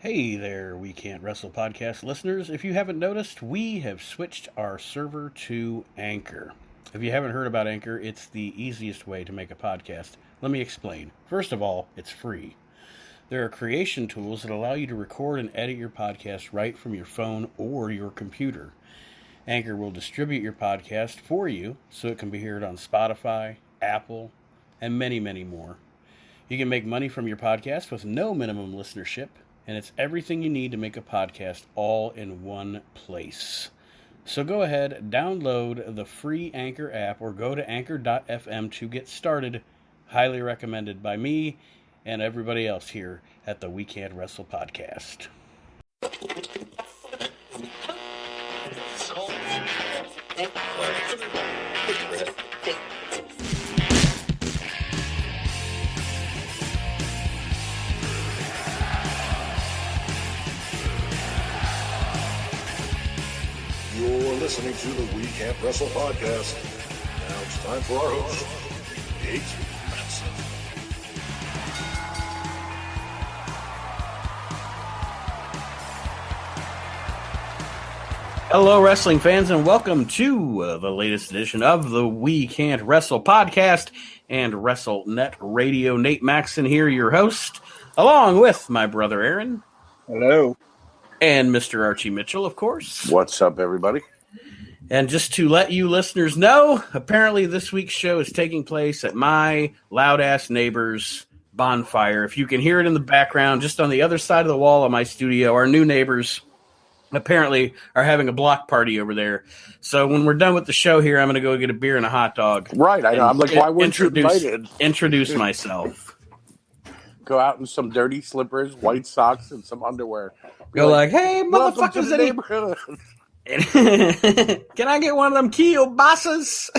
Hey there, We Can't Wrestle podcast listeners. If you haven't noticed, we have switched our server to Anchor. If you haven't heard about Anchor, it's the easiest way to make a podcast. Let me explain. First of all, it's free. There are creation tools that allow you to record and edit your podcast right from your phone or your computer. Anchor will distribute your podcast for you so it can be heard on Spotify, Apple, and many, many more. You can make money from your podcast with no minimum listenership, and it's everything you need to make a podcast all in one place. So go ahead, download the free Anchor app or go to anchor.fm to get started. Highly recommended by me and everybody else here at the We Can't Wrestle podcast. You're listening to the We Can't Wrestle podcast. Now it's time for our host, Nate Manson. Hello, wrestling fans, and welcome to the latest edition of the We Can't Wrestle podcast and WrestleNet Radio. Nate Maxon here, your host, along with my brother Aaron. Hello. And Mr. Archie Mitchell, of course. What's up, everybody? And just to let you listeners know, apparently this week's show is taking place at my loud-ass neighbor's bonfire. If you can hear it in the background, just on the other side of the wall of my studio, our new neighbors apparently are having a block party over there. So when we're done with the show here, I'm going to go get a beer and a hot dog. Right, I know. I'm like, why weren't you invited? Introduce myself. Go out in some dirty slippers, white socks, and some underwear. Go like, hey, welcome to motherfuckers. the neighborhood. Can I get one of them kielbasa's?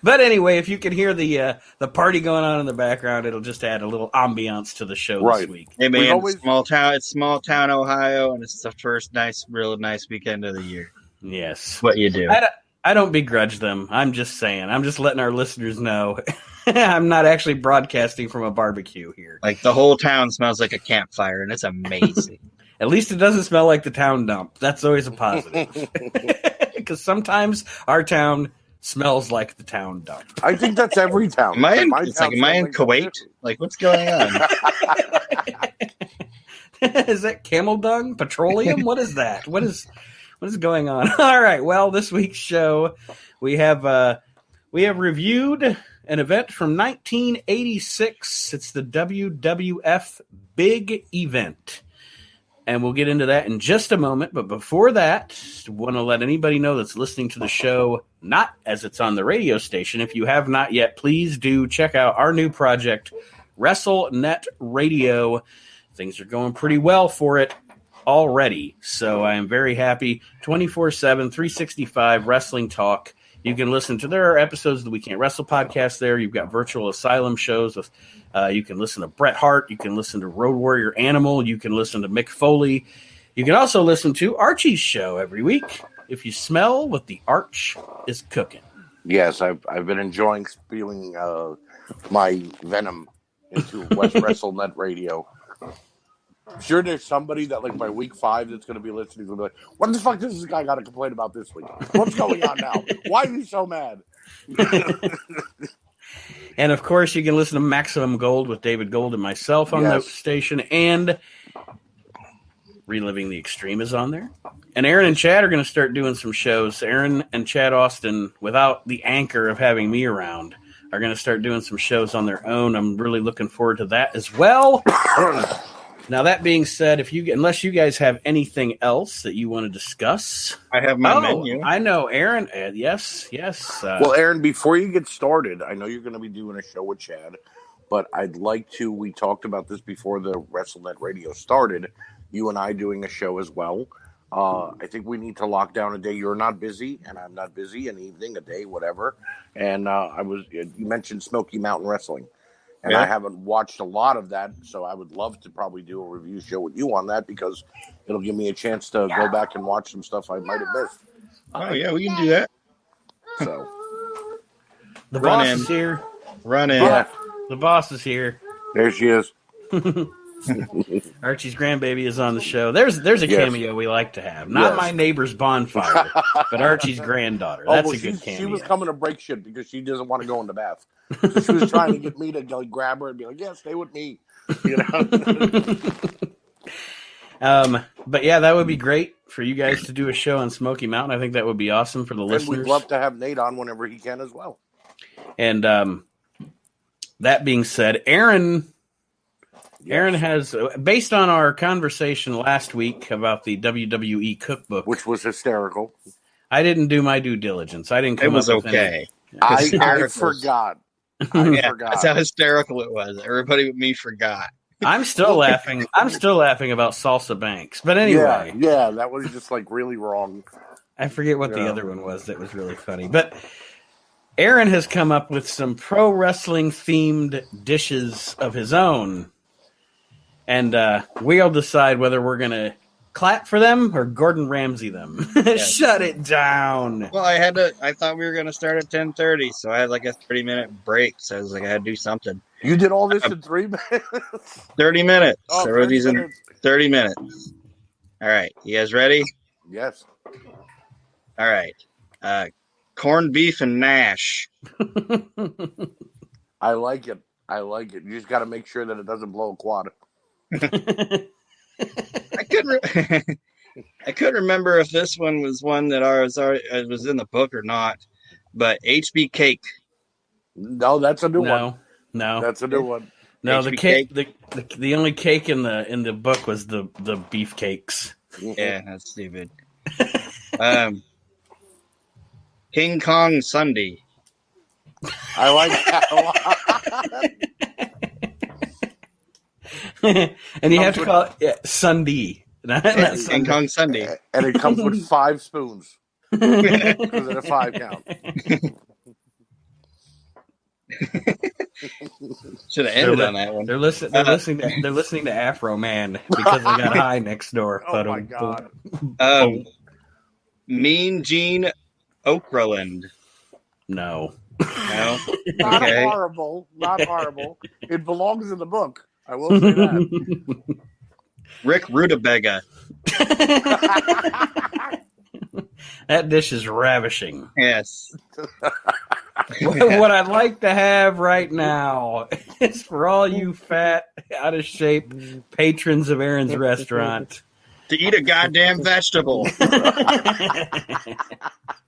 But anyway, if you can hear the party going on in the background, it'll just add a little ambiance to the show this week. Hey man, it's small town Ohio, and it's the first real nice weekend of the year. Yes, what you do. I don't begrudge them. I'm just saying. I'm just letting our listeners know. I'm not actually broadcasting from a barbecue here. Like the whole town smells like a campfire, and it's amazing. At least it doesn't smell like the town dump. That's always a positive. Because sometimes our town smells like the town dump. I think that's every town. Am I in Kuwait? Like, what's going on? Is that camel dung? Petroleum? What is that? What is going on? All right. Well, this week's show, we have reviewed an event from 1986. It's the WWF Big Event. And we'll get into that in just a moment. But before that, I want to let anybody know that's listening to the show, not as it's on the radio station. If you have not yet, please do check out our new project, WrestleNet Radio. Things are going pretty well for it already. So I am very happy. 24/7, 365 wrestling talk. You can listen to their episodes of the We Can't Wrestle podcast there. You've got Virtual Asylum shows. You can listen to Bret Hart. You can listen to Road Warrior Animal. You can listen to Mick Foley. You can also listen to Archie's show every week. If you smell what the Arch is cooking. Yes, I've been enjoying spewing my venom into West WrestleNet Radio. I'm sure there's somebody that, like, by week 5 that's going to be listening to be like, what the fuck does this guy got to complain about this week? What's going on now? Why are you so mad? And, of course, you can listen to Maximum Gold with David Gold and myself on the station. And Reliving the Extreme is on there. And Aaron and Chad are going to start doing some shows. Aaron and Chad Austin, without the anchor of having me around, are going to start doing some shows on their own. I'm really looking forward to that as well. Now, that being said, unless you guys have anything else that you want to discuss. I have my menu. I know, Aaron. Yes. Well, Aaron, before you get started, I know you're going to be doing a show with Chad, but I'd like to, we talked about this before the WrestleNet Radio started, you and I doing a show as well. I think we need to lock down a day. You're not busy, and I'm not busy, an evening, a day, whatever. And you mentioned Smoky Mountain Wrestling. And I haven't watched a lot of that, so I would love to probably do a review show with you on that because it'll give me a chance to go back and watch some stuff I might have missed. Oh, yeah, we can do that. So the boss is here. Run in. Yeah. The boss is here. There she is. Archie's grandbaby is on the show. There's a Yes. cameo we like to have. Not Yes. my neighbor's bonfire, but Archie's granddaughter. That's a good cameo. She was coming to break shit because she doesn't want to go in the bath. So she was trying to get me to like, grab her and be like, "Yeah, stay with me." You know. But yeah, that would be great for you guys to do a show on Smoky Mountain. I think that would be awesome for the And listeners. we'd love to have Nate on whenever he can as well. And that being said, Aaron has, based on our conversation last week about the WWE cookbook, Which was hysterical. I didn't do my due diligence. I didn't come It was up with okay. I Hysterical. forgot. Yeah, forgot. that's how hysterical it was. Everybody but me forgot. I'm still laughing. I'm still laughing about Salsa Banks. But anyway, Yeah, that was just like really wrong. I forget what the Yeah. other one was that was really funny. But Aaron has come up with some pro wrestling themed dishes of his own. And we'll decide whether we're going to clap for them or Gordon Ramsay them. Shut it down. Well, I thought we were going to start at 10:30, so I had like a 30-minute break. So I was like, I had to do something. You did all this in 3 minutes? 30 minutes. Oh, So we're 30 these in minutes. 30 minutes. All right. You guys ready? Yes. All right. Corned beef and Nash. I like it. You just got to make sure that it doesn't blow a quad. I couldn't remember if this one was one that was in the book or not, but HB Cake. No, that's a new one. No. That's a new one. No, the HB cake, the only cake in the book was the beef cakes. Yeah, that's stupid. King Kong Sunday. I like that a lot. And you have to call it Sunday. Not King Sunday. Kong Sunday. And it comes with 5 spoons because of the 5 count. Should have ended on that one. They're listening to Afro Man because they got high next door. Oh my god! Mean Gene Okerlund. No. No. Not Okay. horrible. Not horrible. It belongs in the book. I will say that. Rick Rutabaga. That dish is ravishing. Yes. What I'd like to have right now is for all you fat, out of shape patrons of Aaron's restaurant To eat a goddamn vegetable.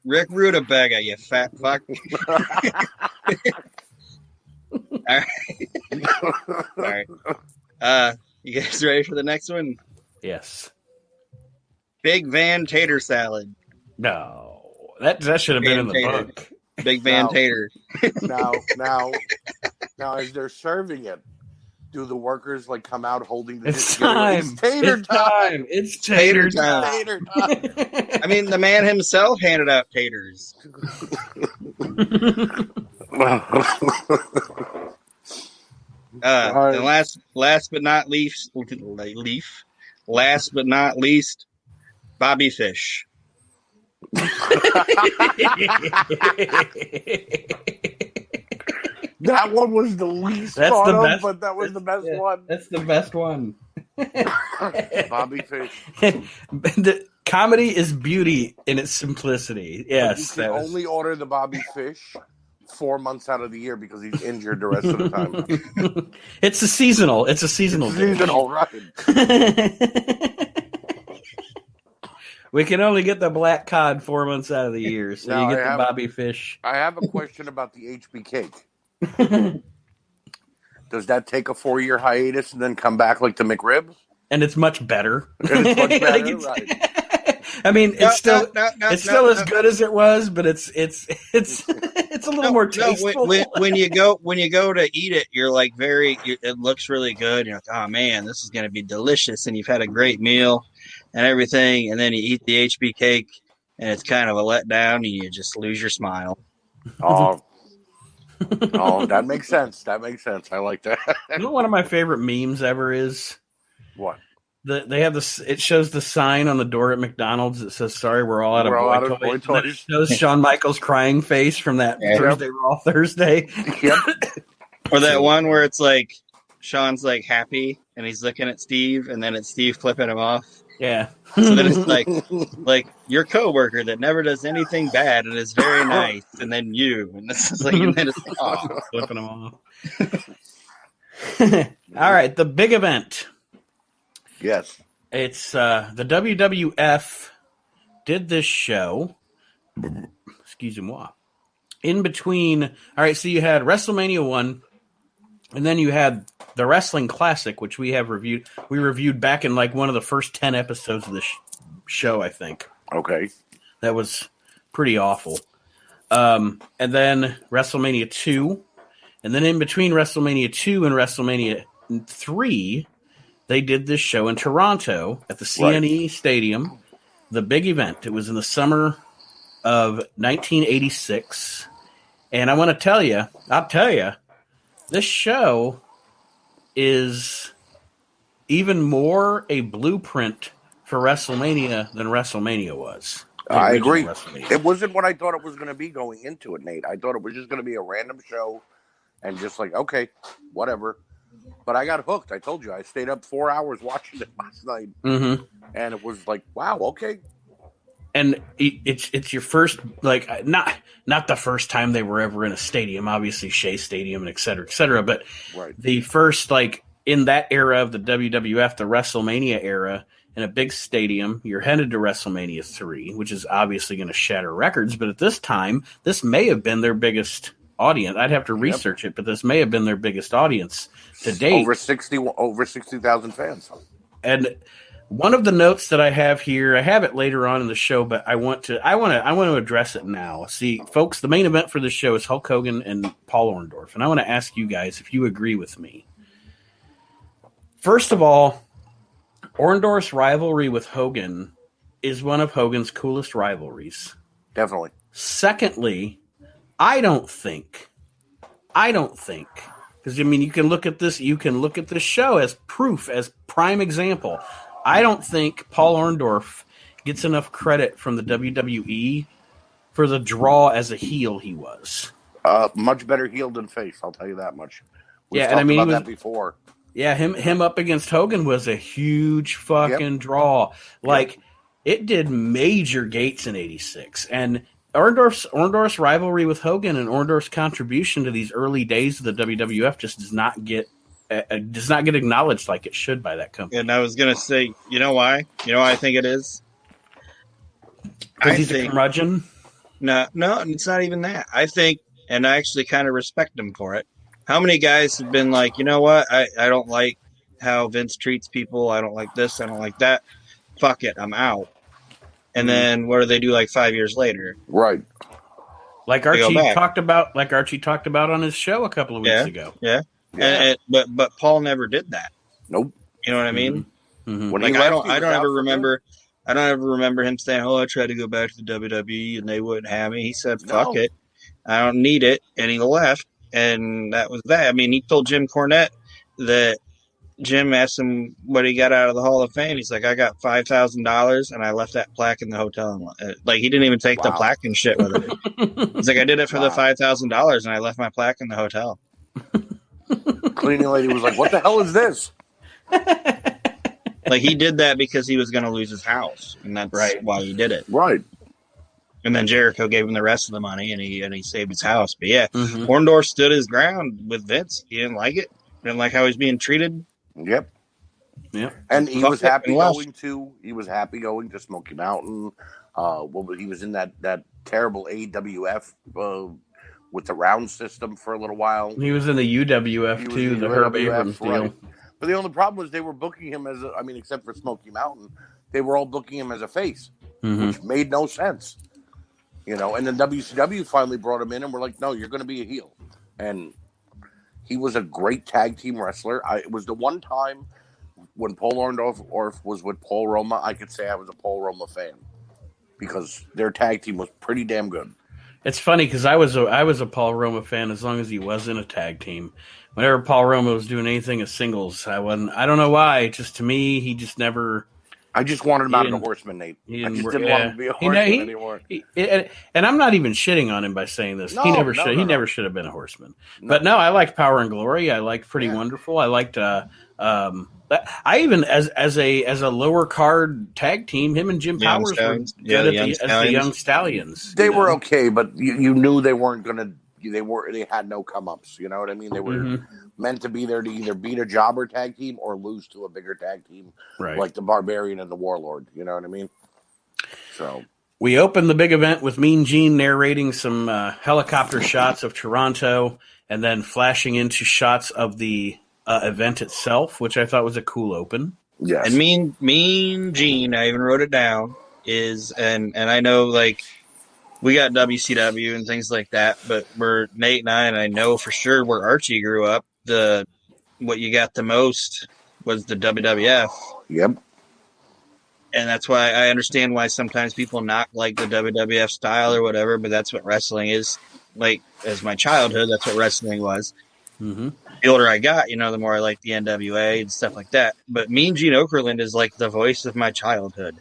Rick Rutabaga, you fat fuck. All right. You guys ready for the next one? Yes. Big Van Tater Salad. No. That should have been in the Tater. book. Big Van No. Tater. Now, as they're serving it, do the workers like come out holding the It's dish together? time. It's tater It's time. It's tater Tater time. time. Tater time. I mean, the man himself handed out taters. All right. And last but not least, Bobby Fish. That one was the least That's thought the of, best. but that was the best Yeah, one. That's the best one. Bobby Fish. The comedy is beauty in its simplicity. Yes, You can that was- only order the Bobby Fish 4 months out of the year because he's injured the rest of the time. It's a seasonal. It's a seasonal. dish. Seasonal, right? We can only get the black cod 4 months out of the year, so Now, you get I the have- Bobby Fish. I have a question about the HB cake. Does that take a 4-year hiatus and then come back like the McRib? And it's much better. And it's much better, Like it's- right? I mean, it's still it's still as good as it was, but it's a little more tasteful. When you go to eat it, you're like it looks really good. You're like, oh man, this is going to be delicious, and you've had a great meal and everything, and then you eat the HB cake, and it's kind of a letdown, and you just lose your smile. Oh, that makes sense. That makes sense. I like that. You know, one of my favorite memes ever is What? they have this. It shows the sign on the door at McDonald's that says, "Sorry, we're all out We're all of out boy of boy toys." And then it toys. shows Shawn Michaels crying face from that Yeah. Thursday Raw Thursday. Yep. Or that one where it's like Sean's like happy, and he's looking at Steve, and then it's Steve flipping him off. Yeah. So then it's like your coworker that never does anything bad and is very nice, and then you, and this is like, and then it's flipping him off. All right, the big event. Yes. It's the WWF did this show. Excuse me. In between, all right, so you had WrestleMania 1, and then you had the Wrestling Classic, which we have reviewed. We reviewed back in like one of the first 10 episodes of the show, I think. Okay. That was pretty awful. And then WrestleMania 2, and then in between WrestleMania 2 and WrestleMania 3, they did this show in Toronto at the CNE Stadium, the big event. It was in the summer of 1986. And I want to tell you, this show is even more a blueprint for WrestleMania than WrestleMania was. I agree. It wasn't what I thought it was going to be going into it, Nate. I thought it was just going to be a random show and just like, okay, whatever. But I got hooked. I told you. I stayed up 4 hours watching it last night. Mm-hmm. And it was like, wow, okay. And it's your first, like, not the first time they were ever in a stadium, obviously Shea Stadium and et cetera, but the first, like, in that era of the WWF, the WrestleMania era, in a big stadium, you're headed to WrestleMania 3, which is obviously going to shatter records, but at this time, this may have been their biggest audience. I'd have to research it, but this may have been their biggest audience to date. Over 60,000 fans. And one of the notes that I have here, I have it later on in the show, but I want to address it now. See, folks, the main event for this show is Hulk Hogan and Paul Orndorff, and I want to ask you guys if you agree with me. First of all, Orndorff's rivalry with Hogan is one of Hogan's coolest rivalries. Definitely. Secondly, I don't think, because I mean, you can look at this show as proof, as prime example. I don't think Paul Orndorff gets enough credit from the WWE for the draw as a heel he was. Much better heel than face, I'll tell you that much. We've talked about that before. Yeah, him up against Hogan was a huge fucking draw. Like, it did major gates in '86, and Orndorff's rivalry with Hogan and Orndorff's contribution to these early days of the WWF just does not get acknowledged like it should by that company. And I was gonna say, you know why? You know why I think it is? Because he's a curmudgeon? No, it's not even that. I think, and I actually kind of respect him for it. How many guys have been like, you know what? I don't like how Vince treats people. I don't like this. I don't like that. Fuck it. I'm out. And then what do they do like 5 years later? Right. Like Archie talked about on his show a couple of weeks ago. Yeah. But Paul never did that. Nope. You know what I mean? Mm-hmm. Like I don't ever remember him saying, "Oh, I tried to go back to the WWE and they wouldn't have me." He said, "Fuck it, I don't need it," and he left, and that was that. I mean, he told Jim Cornette that Jim asked him what he got out of the Hall of Fame. He's like, "I got $5,000 and I left that plaque in the hotel." Like he didn't even take the plaque and shit with him. He's like, "I did it for the $5,000 and I left my plaque in the hotel." Cleaning lady was like, "What the hell is this?" Like he did that because he was going to lose his house, and that's why he did it. Right. And then Jericho gave him the rest of the money, and he saved his house. But yeah, Orndorff stood his ground with Vince. He didn't like it. Didn't like how he's being treated. Yep. Yeah. And he was happy going to Smoky Mountain. He was in that terrible AWF with the round system for a little while. He was in the UWF too, the Herb Abrams deal. But the only problem was they were booking him except for Smoky Mountain, they were all booking him as a face, which made no sense. You know, and then WCW finally brought him in and we're like, "No, you're going to be a heel." And he was a great tag team wrestler. It was the one time when Paul Orndorff was with Paul Roma, I could say I was a Paul Roma fan because their tag team was pretty damn good. It's funny because I was a Paul Roma fan as long as he was in a tag team. Whenever Paul Roma was doing anything as singles, I wasn't. I don't know why. Just to me, he just never. I just wanted him out of the Horseman, Nate. I just didn't want him to be a Horseman anymore. And I'm not even shitting on him by saying this. He never should have been a Horseman. No. But no, I liked Power and Glory. I liked Pretty Wonderful. I liked I even as a lower card tag team, him and Jim Young Powers were Stallions. good Yeah, at the Young as the Stallions. Young Stallions. They you were know? okay, but you knew they weren't gonna. They had no come ups. You know what I mean? They were Mhm. meant to be there to either beat a jobber tag team or lose to a bigger tag team, Right. like the Barbarian and the Warlord. You know what I mean? So We opened the big event with Mean Gene narrating some helicopter shots of Toronto, and then flashing into shots of the event itself, which I thought was a cool open. yes, And Mean Gene, I even wrote it down, is and I know like we got WCW and things like that, but where Nate and I know for sure where Archie grew up, what you got the most was the WWF. yep, And that's why I understand why sometimes people not like the WWF style or whatever, but that's what wrestling is. Like, as my childhood, that's what wrestling was. Mm-hmm. The older I got, the more I liked the NWA and stuff like that. But Mean Gene Okerlund is like the voice of my childhood.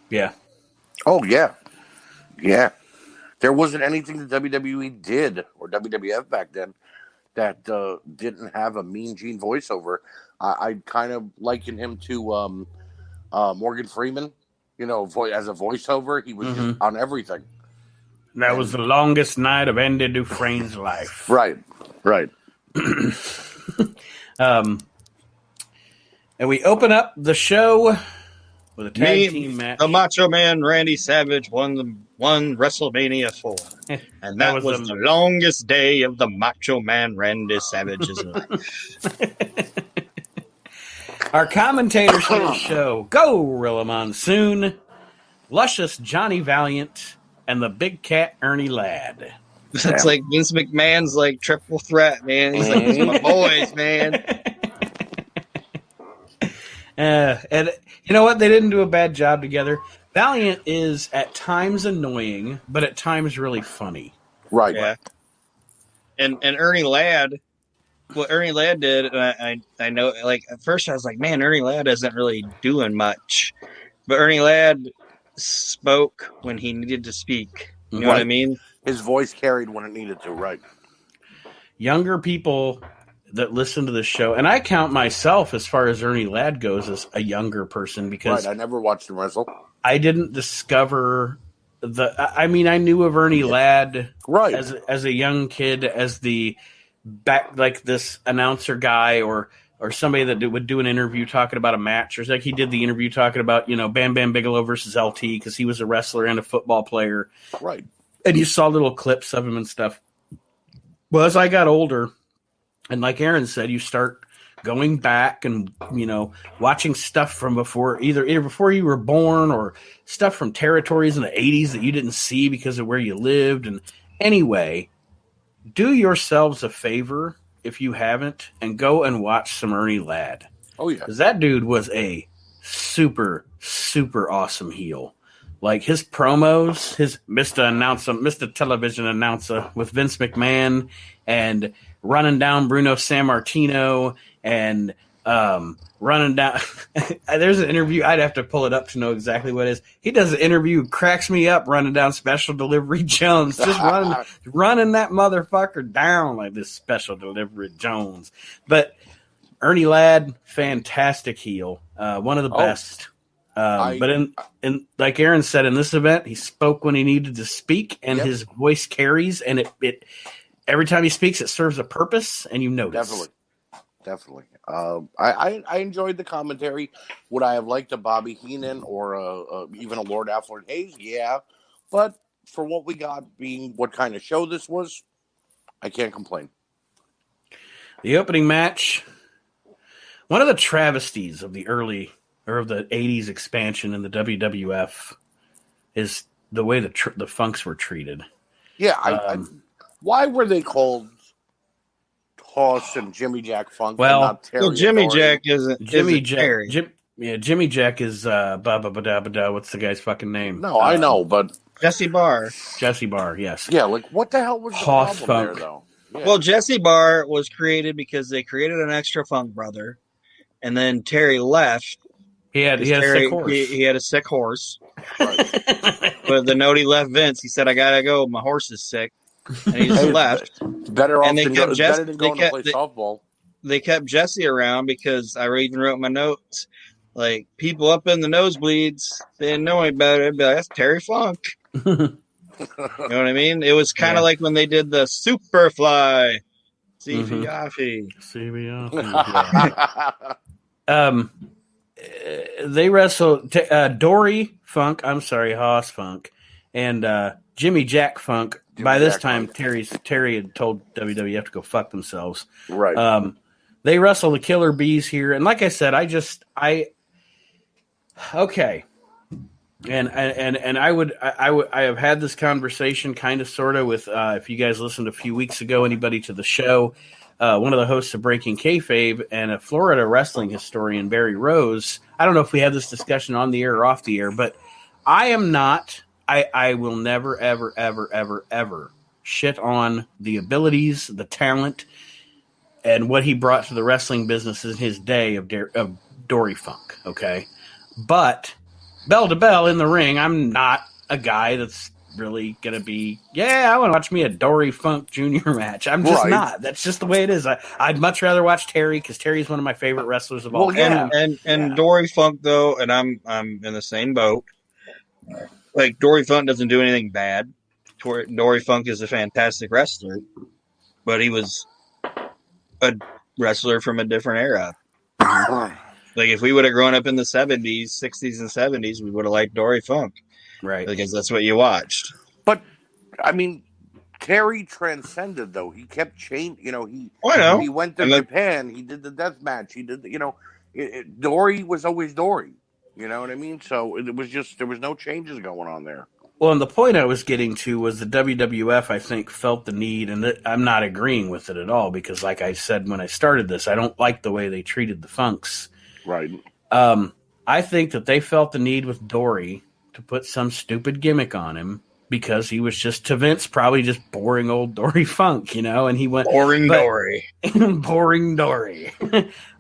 Yeah. oh yeah, yeah. There wasn't anything that WWE did or WWF back then that didn't have a Mean Gene voiceover. I kind of liken him to Morgan Freeman. As a voiceover, he was just on everything. That was the longest night of Andy Dufresne's life. Right. And we open up the show with a tag team match. The Macho Man Randy Savage won WrestleMania 4. And that was the longest day of the Macho Man Randy Savage's life. Our commentators for the show: Gorilla Monsoon, Luscious Johnny Valiant, and the Big Cat Ernie Ladd. It's like Vince McMahon's like triple threat, man. He's like, these are my boys, man. And you know what? They didn't do a bad job together. Valiant is at times annoying, but at times really funny. Right. Yeah. And Ernie Ladd, what Ernie Ladd did, and I know, like, at first I was like, man, Ernie Ladd isn't really doing much. But Ernie Ladd spoke when he needed to speak. You know what I mean? His voice carried when it needed to, right. Younger people that listen to the show, and I count myself as far as Ernie Ladd goes as a younger person because Right, I never watched him wrestle. I didn't discover I knew of Ernie Ladd Right. as a young kid, as the back, like this announcer guy or somebody that would do an interview talking about a match, or like he did the interview talking about, Bam Bam Bigelow versus LT because he was a wrestler and a football player. Right. And you saw little clips of him and stuff. Well, as I got older, and like Aaron said, you start going back and, watching stuff from before, either before you were born or stuff from territories in the 80s that you didn't see because of where you lived. And anyway, do yourselves a favor if you haven't and go and watch some Ernie Ladd. Oh, yeah. Because that dude was a super, super awesome heel. Like his promos, his Mr. Television Announcer with Vince McMahon and running down Bruno Sammartino and running down. There's an interview. I'd have to pull it up to know exactly what it is. He does an interview, cracks me up, running down Special Delivery Jones, just running that motherfucker down like this Special Delivery Jones. But Ernie Ladd, fantastic heel, one of the best. But in like Aaron said, in this event, he spoke when he needed to speak, and his voice carries, and it every time he speaks, it serves a purpose, and you notice. Definitely. I enjoyed the commentary. Would I have liked a Bobby Heenan or even a Lord Alfred Hayes? Yeah, but for what we got, being what kind of show this was, I can't complain. The opening match, one of the travesties of the of the 80s expansion in the WWF is the way the Funks were treated. Yeah, why were they called Hoss and Jimmy Jack Funk? Well, and not Terry Jimmy Authority? Jack isn't Jimmy isn't Terry. Jack. Jimmy Jack is what's the guy's fucking name? No, I know, but Jesse Barr. Jesse Barr. Yes. yeah, like what the hell was the Hoss problem Funk. there, though? Yeah. Well, Jesse Barr was created because they created an extra Funk brother, and then Terry left. He had a sick horse. He had a sick horse. Right. But the note he left Vince, he said, "I gotta go. My horse is sick," and he just left. Better off And they than kept better than going to play softball. they kept Jesse around because I even wrote my notes. Like, people up in the nosebleeds, they didn't know any better. They'd be like, that's Terry Funk. You know what I mean? It was kind of like when they did the Superfly. CVIFI. They wrestled Dory Funk. I'm sorry, Haas Funk, and Jimmy Jack Funk. By this time, Terry had told WWF to go fuck themselves. Right. They wrestle the Killer Bees here, and like I said, okay. And I have had this conversation kind of sort of with if you guys listened a few weeks ago, anybody to the show, one of the hosts of Breaking Kayfabe and a Florida wrestling historian, Barry Rose. I don't know if we had this discussion on the air or off the air, but I am not. I will never, ever, ever, ever, ever shit on the abilities, the talent, and what he brought to the wrestling business in his day of Dory Funk. Okay, but bell to bell in the ring, I'm not a guy that's really going to be, I want to watch me a Dory Funk Jr. match. I'm just not. That's just the way it is. I'd much rather watch Terry because Terry's one of my favorite wrestlers of all time. And Dory Funk, though, and I'm in the same boat. Like, Dory Funk doesn't do anything bad. Dory Funk is a fantastic wrestler, but he was a wrestler from a different era. Like, if we would have grown up in the 70s, 60s, and 70s, we would have liked Dory Funk. Right. Because that's what you watched. But, I mean, Terry transcended, though. He kept changing. You know, he went to Japan. He did the death match. He did, Dory was always Dory. You know what I mean? So it was just, there was no changes going on there. Well, and the point I was getting to was the WWF, I think, felt the need, and I'm not agreeing with it at all, because like I said when I started this, I don't like the way they treated the Funks. Right. I think that they felt the need with Dory to put some stupid gimmick on him because he was just, to Vince, probably just boring old Dory Funk, and he went... Dory. Boring Dory.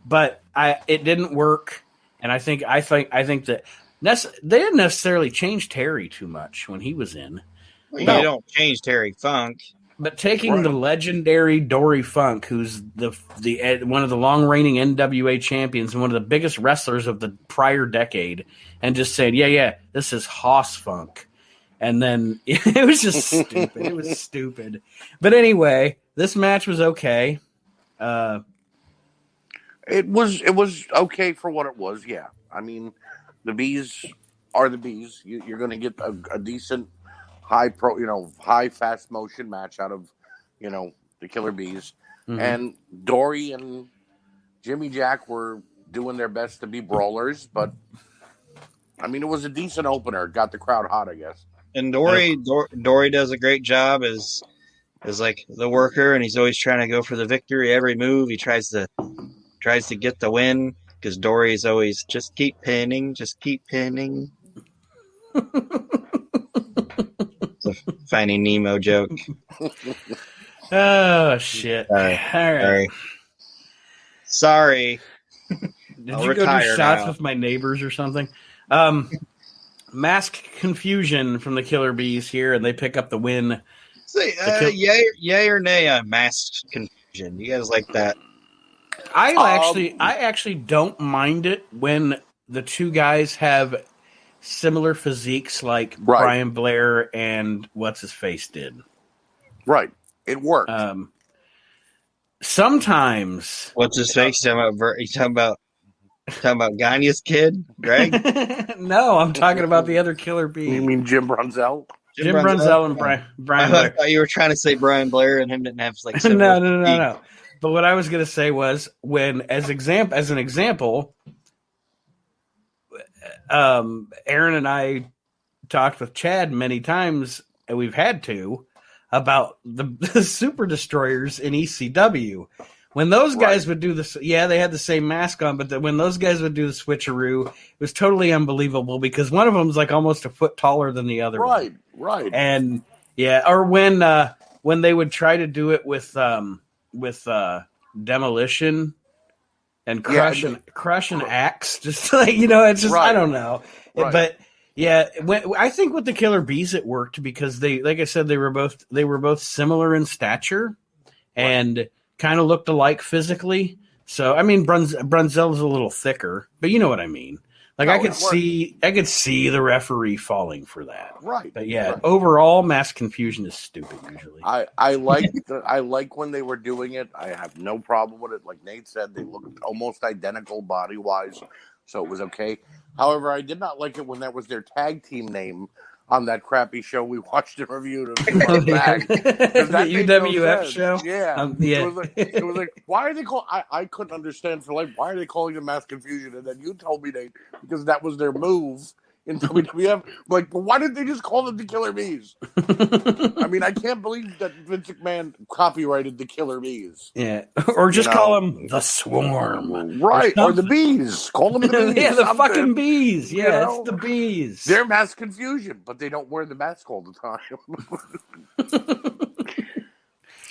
But it didn't work, and I think that they didn't necessarily change Terry too much when he was in. Well, you don't change Terry Funk. But taking the legendary Dory Funk, who's the one of the long-reigning NWA champions and one of the biggest wrestlers of the prior decade, and just saying, this is Haas Funk. And then it was just stupid. It was stupid. But anyway, this match was okay. It was okay for what it was, yeah. I mean, the Bees are the Bees. You're going to get a decent high fast motion match out of, the Killer Bees. Mm-hmm. And Dory and Jimmy Jack were doing their best to be brawlers, but I mean, it was a decent opener. Got the crowd hot, I guess. And Dory does a great job as like the worker, and he's always trying to go for the victory every move. He tries to get the win because Dory's always just keep pinning. It's a Finding Nemo joke. Oh shit! All right. Sorry. Did you go do shots with my neighbors or something? Mask Confusion from the Killer Bees here, and they pick up the win. Say, yay or nay on Mask Confusion? You guys like that? I actually don't mind it when the two guys have similar physiques like Brian Blair and what's his face did. Right. It worked. Sometimes what's his face? You talking about Gagne's kid, Greg? No, I'm talking about the other Killer Bee. You mean Jim Brunzell? Jim Brunzell and Brian Blair. I thought you were trying to say Brian Blair and him didn't have like no. But what I was going to say was when, as an example, Aaron and I talked with Chad many times, and we've had to, about the Super Destroyers in ECW. When those guys would do this, they had the same mask on, but when those guys would do the switcheroo, it was totally unbelievable because one of them was like almost a foot taller than the other. Right. And or when they would try to do it with Demolition and Crush and Axe, just like it's just I don't know, but. Yeah, I think with the Killer Bees it worked because they, like I said, they were both similar in stature and kind of looked alike physically. So I mean, Brunzel's a little thicker, but you know what I mean. Like I could see the referee falling for that. Right. But yeah, right. overall, mass confusion is stupid usually. I like when they were doing it. I have no problem with it. Like Nate said, they looked almost identical body wise, so it was okay. However, I did not like it when that was their tag team name on that crappy show we watched and reviewed. The UWF show. Yeah. Yeah. It was like, why are they called? I couldn't understand for life. Why are they calling it mass confusion? And then you told me because that was their move in WWF. Like, but why didn't they just call them the Killer Bees? I mean, I can't believe that Vince McMahon copyrighted the Killer Bees. Yeah, or just call them the Swarm, right? Or the Bees. Call them the Bees. Yeah, the fucking Bees. Yeah, it's the Bees. They're mass confusion, but they don't wear the mask all the time.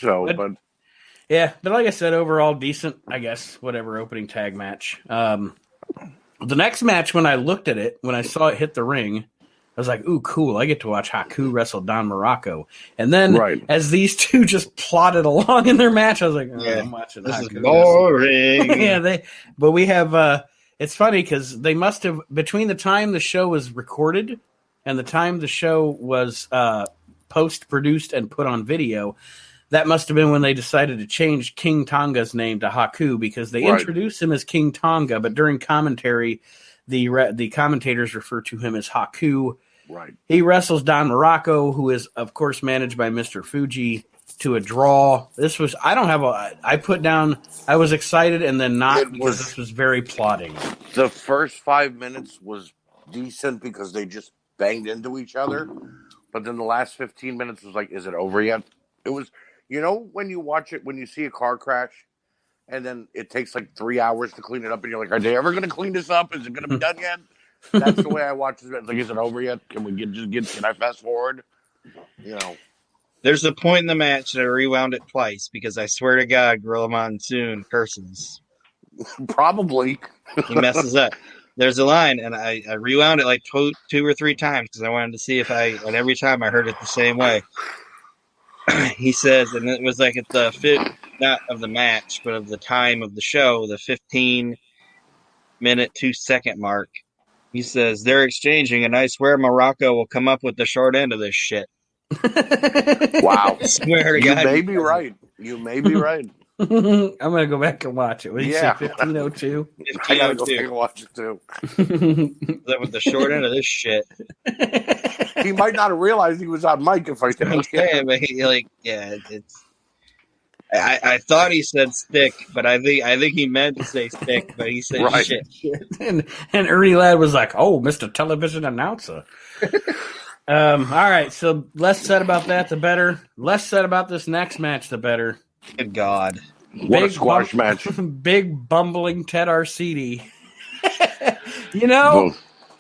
But yeah, but like I said, overall decent. I guess whatever opening tag match. The next match, when I looked at it, when I saw it hit the ring, I was like, ooh, cool. I get to watch Haku wrestle Don Morocco. And then as these two just plodded along in their match, I was like, I'm watching this Haku. Is boring. Yeah, but we have, it's funny because they must have, between the time the show was recorded and the time the show was post-produced and put on video, that must have been when they decided to change King Tonga's name to Haku, because they introduced him as King Tonga, but during commentary, the commentators refer to him as Haku. Right. He wrestles Don Morocco, who is, of course, managed by Mr. Fuji, to a draw. This was, I put down, I was excited and then not, because this was very plotting. The first 5 minutes was decent because they just banged into each other, but then the last 15 minutes was like, is it over yet? It was... You know, when you watch it, when you see a car crash, and then it takes like 3 hours to clean it up, and you're like, are they ever going to clean this up? Is it going to be done yet? That's the way I watch it. It's like, is it over yet? Can we can I fast forward? You know. There's a point in the match that I rewound it twice because I swear to God, Gorilla Monsoon curses. Probably. He messes up. There's a line, and I rewound it like two or three times because I wanted to see and every time I heard it the same way. He says, and it was like at the not of the match, but of the time of the show, the 15-minute, 2-second mark. He says, they're exchanging, and I swear Morocco will come up with the short end of this shit. Wow. I swear to God. You may be right. You may be right. I'm going to go back and watch it. What did you say, 1502? I got to go back and watch it, too. That was the short end of this shit. He might not have realized he was on mic if I said it. But it's. I thought he said stick, but I think he meant to say stick, but he said shit. And Ernie Ladd was like, "Oh, Mr. Television Announcer." All right, so less said about that, the better. Less said about this next match, the better. Good God! What a squash match! Big bumbling Ted Arcidi,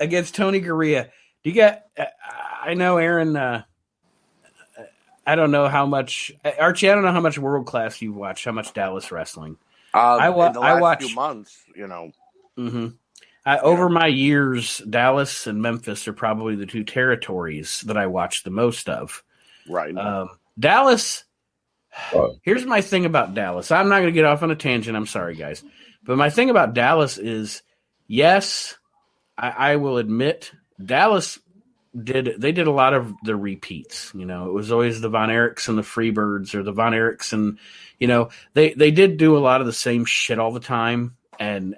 against Tony Garea. Do you get? I know Aaron. I don't know how much Archie. I don't know how much World Class you've watched. How much Dallas wrestling? I watched few months. Mm-hmm. Over my years, Dallas and Memphis are probably the two territories that I watch the most of. Right. Dallas. Here's my thing about Dallas. I'm not going to get off on a tangent. I'm sorry, guys. But my thing about Dallas is, yes, I will admit, Dallas did a lot of the repeats. It was always the Von Erichs and the Freebirds, or the Von Erichs, and they did do a lot of the same shit all the time, and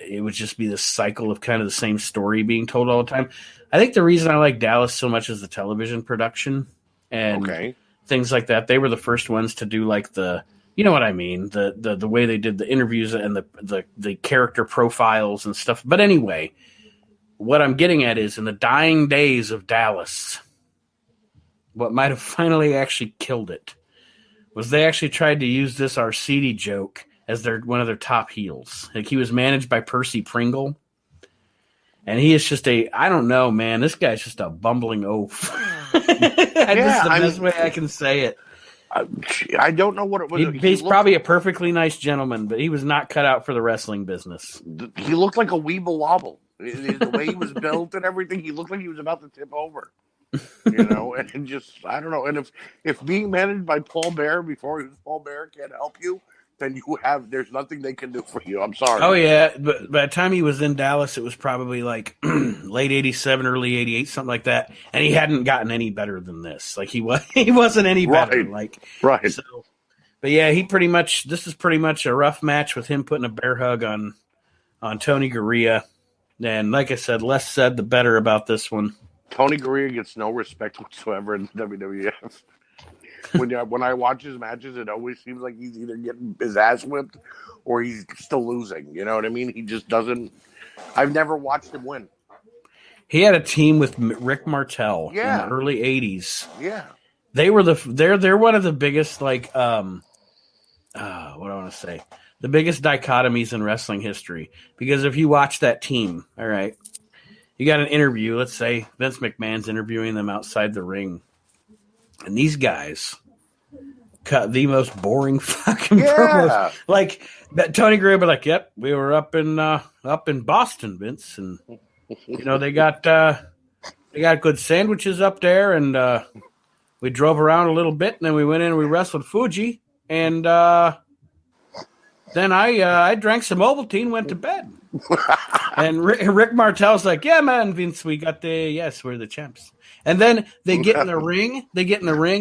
it would just be this cycle of kind of the same story being told all the time. I think the reason I like Dallas so much is the television production and things like that. They were the first ones to do like the, you know what I mean, the way they did the interviews and the character profiles and stuff. But anyway, what I'm getting at is, in the dying days of Dallas, what might have finally actually killed it was they actually tried to use this Arcidi joke as one of their top heels. Like, he was managed by Percy Pringle, and he is just I don't know, man. This guy's just a bumbling oaf. That's the best way I can say it. I don't know what it was. He's probably a perfectly nice gentleman, but he was not cut out for the wrestling business. He looked like a weeble wobble. The way he was built and everything, he looked like he was about to tip over. And just, I don't know. And if being managed by Paul Bear before he was Paul Bear can't help you, then there's nothing they can do for you. I'm sorry. Oh yeah, but by the time he was in Dallas, it was probably like late '87, early '88, something like that, and he hadn't gotten any better than this. Like he wasn't any better. Right. So, but yeah, this is pretty much a rough match with him putting a bear hug on Tony Garea, and like I said, less said the better about this one. Tony Garea gets no respect whatsoever in the WWF. When I watch his matches, it always seems like he's either getting his ass whipped or he's still losing. You know what I mean? He just doesn't. I've never watched him win. He had a team with Rick Martel in Yeah. the early '80s. Yeah. They were they're one of the biggest what do I want to say? The biggest dichotomies in wrestling history. Because if you watch that team, all right, you got an interview. Let's say Vince McMahon's interviewing them outside the ring. And these guys cut the most boring fucking promos. Like that Tony Garea would be like, "Yep, we were up in Boston, Vince, and you know they got good sandwiches up there, and we drove around a little bit, and then we went in and we wrestled Fuji, and then I drank some Ovaltine, went to bed." And Rick Martel's like, "Yeah, man, Vince, we're the champs." And then they get in the ring,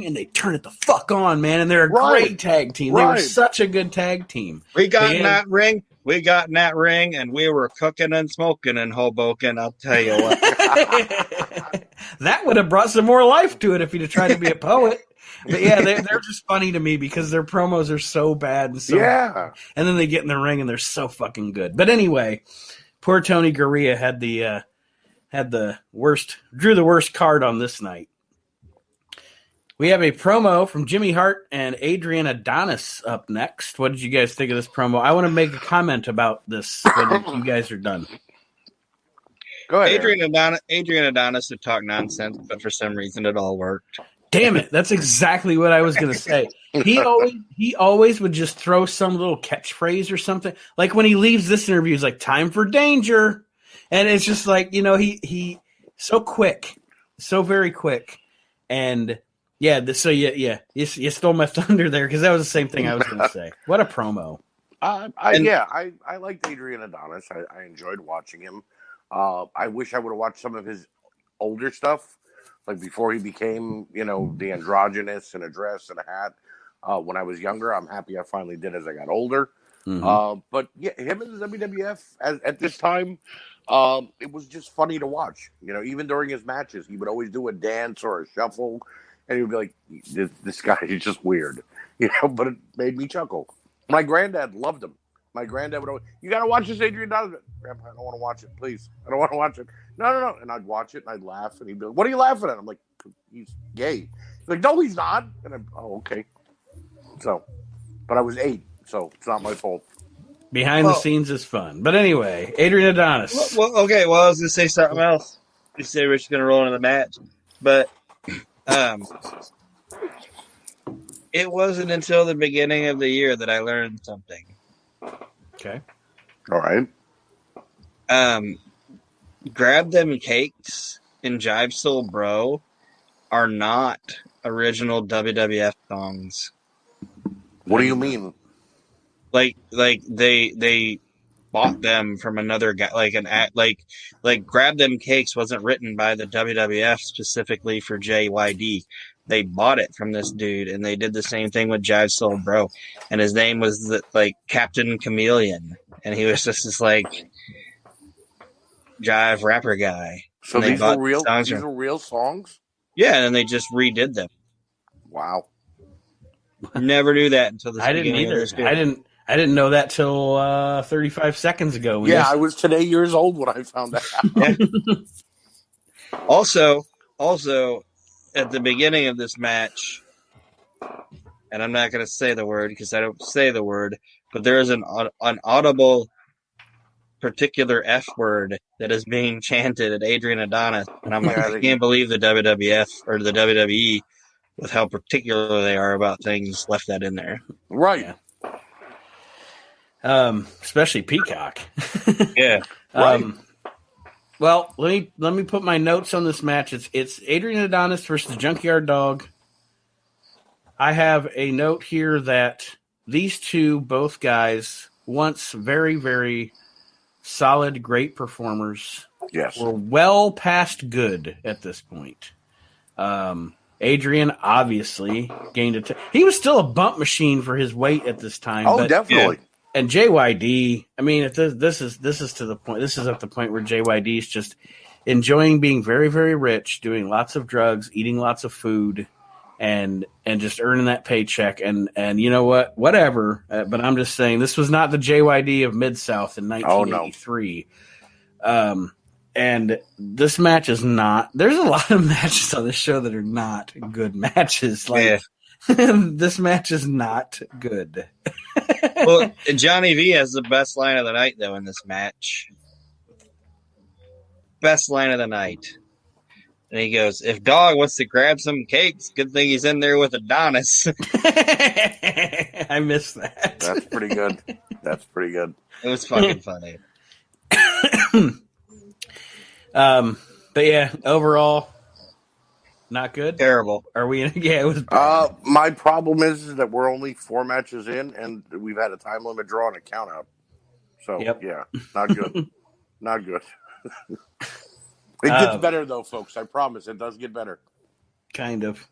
and they turn it the fuck on, man. And they're a great tag team. They were such a good tag team. We got in that ring, and we were cooking and smoking in Hoboken. I'll tell you what. That would have brought some more life to it if he'd have tried to be a poet. But yeah, they're just funny to me because their promos are so bad and and then they get in the ring and they're so fucking good. But anyway, poor Tony Garea drew the worst card on this night. We have a promo from Jimmy Hart and Adrian Adonis up next. What did you guys think of this promo? I want to make a comment about this when you guys are done. Go ahead. Adrian Adonis would talk nonsense, but for some reason it all worked. Damn it! That's exactly what I was going to say. He always would just throw some little catchphrase or something. Like when he leaves this interview, he's like, "Time for danger," and it's just like he so quick, so very quick, and you stole my thunder there because that was the same thing I was going to say. What a promo! I liked Adrian Adonis. I enjoyed watching him. I wish I would have watched some of his older stuff. Like before he became, the androgynous and a dress and a hat. When I was younger, I'm happy I finally did as I got older. Mm-hmm. But yeah, him in the WWF at this time, it was just funny to watch. Even during his matches, he would always do a dance or a shuffle, and he would be like, "This guy is just weird," But it made me chuckle. My granddad loved him. My granddad would always, "You got to watch this Adrian Adonis." "Grandpa, I don't want to watch it, please. I don't want to watch it." No. And I'd watch it and I'd laugh and he'd be like, "What are you laughing at?" I'm like, "He's gay." He's like, "No, he's not." And I'm, "Oh, okay." So, but I was 8, so it's not my fault. Behind the scenes is fun. But anyway, Adrian Adonis. Well, okay. Well, I was going to say something else. You say Rich going to roll into the match, but it wasn't until the beginning of the year that I learned something. Okay. All right. Grab Them Cakes and Jive Soul Bro are not original WWF songs. What do you mean? Like they bought them from another guy, like Grab Them Cakes wasn't written by the WWF specifically for JYD. They bought it from this dude, and they did the same thing with Jive Soul Bro, and his name was Captain Chameleon, and he was just this jive rapper guy. So these are real. These are real songs. Yeah, and they just redid them. Wow. Never knew that until this. I didn't either. I didn't know that till 35 seconds ago. I was today years old when I found that out. Yeah. Also, at the beginning of this match, and I'm not going to say the word because I don't say the word, but there is an audible particular F word that is being chanted at Adrian Adonis, and I'm I can't believe the WWF or the WWE, with how particular they are about things, left that in there. Right. Yeah. Especially Peacock. Yeah. Right. Well, let me put my notes on this match. It's Adrian Adonis versus Junkyard Dog. I have a note here that these two, both guys, once very, very solid, great performers, Yes. were well past good at this point. Adrian obviously gained he was still a bump machine for his weight at this time. Oh, definitely. Yeah. And JYD, I mean, this is to the point. This is at the point where JYD is just enjoying being very, very rich, doing lots of drugs, eating lots of food, and just earning that paycheck. And you know what? Whatever. But I'm just saying, this was not the JYD of Mid-South in 1983. Oh, no. And this match is not. There's a lot of matches on this show that are not good matches. Like this match is not good. Well, Johnny V has the best line of the night though in this match. Best line of the night. And he goes, "If Dog wants to grab some cakes, good thing he's in there with Adonis." I missed that. That's pretty good. That's pretty good. It was fucking funny. But yeah, overall, not good. Terrible. Are we? Yeah, it was bad. My problem is that we're only 4 matches in, and we've had a time limit draw and a count out. So yeah, not good. Not good. It gets better though, folks. I promise, it does get better. Kind of.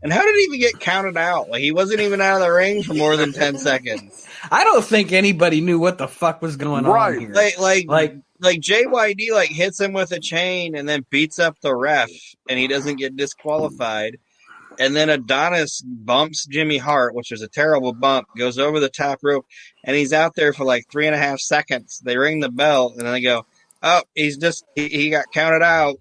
And how did he even get counted out? Like he wasn't even out of the ring for more than 10 seconds. I don't think anybody knew what the fuck was going on here. Like JYD like hits him with a chain and then beats up the ref and he doesn't get disqualified. And then Adonis bumps Jimmy Hart, which was a terrible bump, goes over the top rope, and he's out there for like 3.5 seconds. They ring the bell and then they go, "Oh, he got counted out."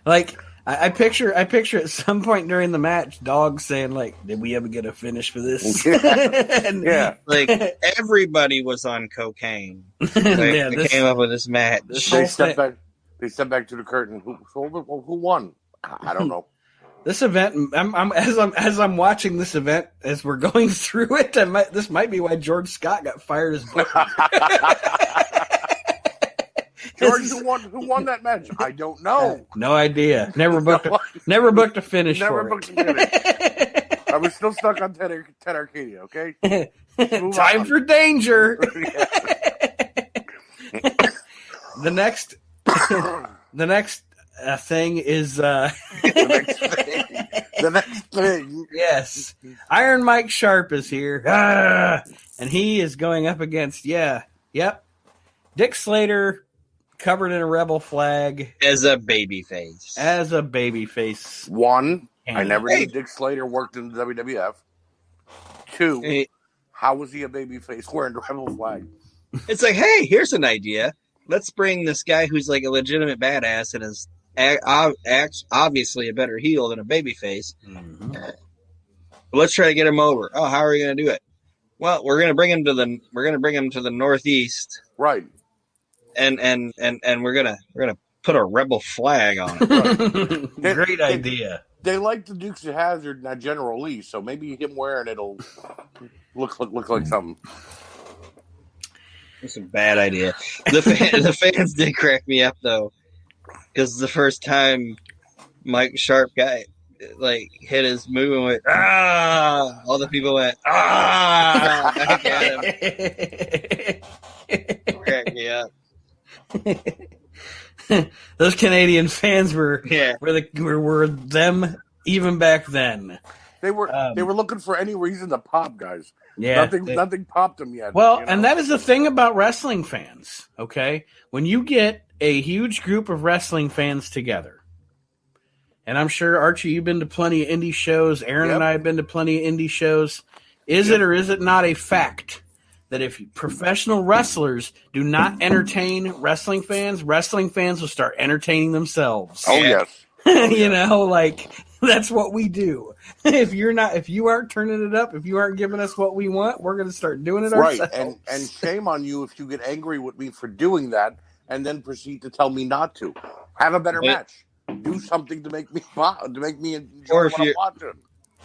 Like I picture at some point during the match, Dog saying like, "Did we ever get a finish for this?" And, like everybody was on cocaine. They came up with this match. They stepped back to the curtain. Who won? I don't know. This event, as I'm watching this event as we're going through it, this might be why George Scott got fired as booker. George, who won that match? I don't know. No idea. Never booked a finish. I was still stuck on Ted Arcadia. Okay. Time for danger. The next thing is the next thing. Yes, Iron Mike Sharp is here, and he is going up against Dick Slater, covered in a rebel flag as a babyface. I never knew Dick Slater worked in the WWF. 2, how was he a babyface wearing a rebel flag? It's like, hey, here's an idea. Let's bring this guy who's like a legitimate badass and is obviously a better heel than a babyface. Mm-hmm. Let's try to get him over. Oh, how are we going to do it? Well, we're going to bring him to the Northeast, right? And we're gonna put a rebel flag on it. Right. Great idea. They like the Dukes of Hazzard, not General Lee, so maybe him wearing it'll look like something. It's a bad idea. The fans did crack me up though, because the first time Mike Sharp got like hit his move and went all the people went back at him. Crack me up. Those Canadian fans were them even back then. They were looking for any reason to pop, guys. Yeah, nothing popped them yet. Well, and that is the thing about wrestling fans. Okay, when you get a huge group of wrestling fans together, and I'm sure Archie, you've been to plenty of indie shows. Aaron and I have been to plenty of indie shows. Is it or is it not a fact that if professional wrestlers do not entertain wrestling fans will start entertaining themselves? Oh, yes. Like that's what we do. If you aren't turning it up, if you aren't giving us what we want, we're going to start doing it ourselves. Right, and shame on you if you get angry with me for doing that and then proceed to tell me not to. Have a better match. Do something to make me enjoy what I'm watching.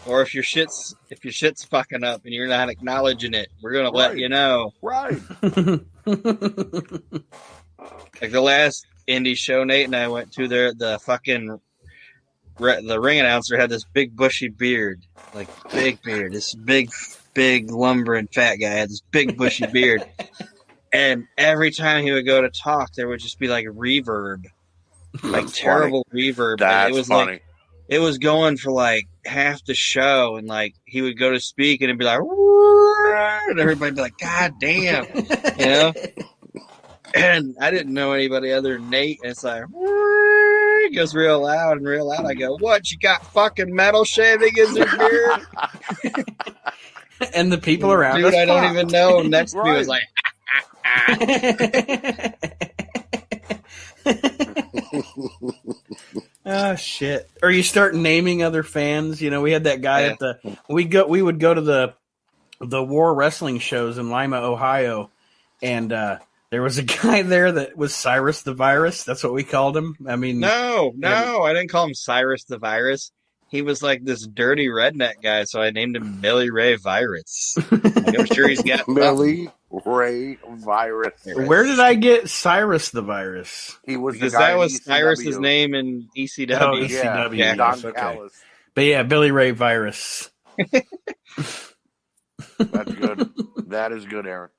Or if your shit's fucking up and you're not acknowledging it, we're gonna let you know. Right. Like the last indie show Nate and I went to, the fucking the ring announcer had this big bushy beard, like big beard. This big lumbering fat guy had this big bushy beard, and every time he would go to talk, there would just be like reverb, like That's terrible reverb. That's it was funny. like it was going for like half the show, and like he would go to speak, and it'd be like, and everybody'd be like, "God damn," you know. And I didn't know anybody other than Nate, and it's like, it goes real loud and real loud. I go, "What? You got fucking metal shaving in your beard?" And the people around Dude, us I don't even know. Next to me was Right. like, oh shit! Or you start naming other fans. You know, we had that guy at the we would go to the War Wrestling shows in Lima, Ohio, and there was a guy there that was Cyrus the Virus. That's what we called him. I mean, No, I didn't call him Cyrus the Virus. He was like this dirty redneck guy, so I named him Billy Ray Virus. Like, I'm sure he's got something. Billy Ray Virus. where did I get Cyrus the Virus? He was Because the guy that in was ECW. Cyrus's name in ECW. Oh, Yeah, ECW. Yeah. Don yes, okay. Callis. But yeah, Billy Ray Virus. That's good. That is good, Aaron.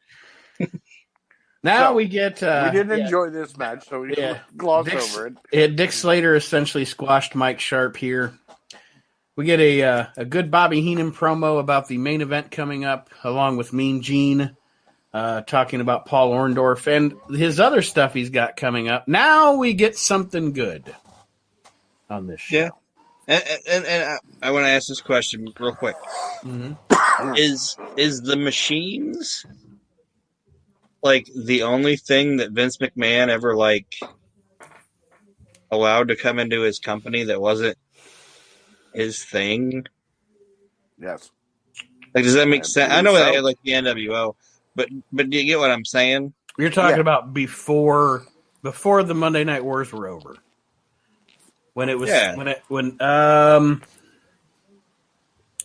Now So, we get. we didn't enjoy this match, so we Yeah. glossed Dick's- over it. Dick Slater essentially squashed Mike Sharp here. We get a good Bobby Heenan promo about the main event coming up, along with Mean Gene, talking about Paul Orndorff and his other stuff he's got coming up. Now we get something good on this show. Yeah. And I want to ask this question real quick. Mhm. Is the machines like the only thing that Vince McMahon ever like allowed to come into his company that wasn't his thing? Yes. Like, does that make I sense? I believe know so. they had like the NWO, but do you get what I'm saying? You're talking Yeah. about before the Monday Night Wars were over. When it was Yeah.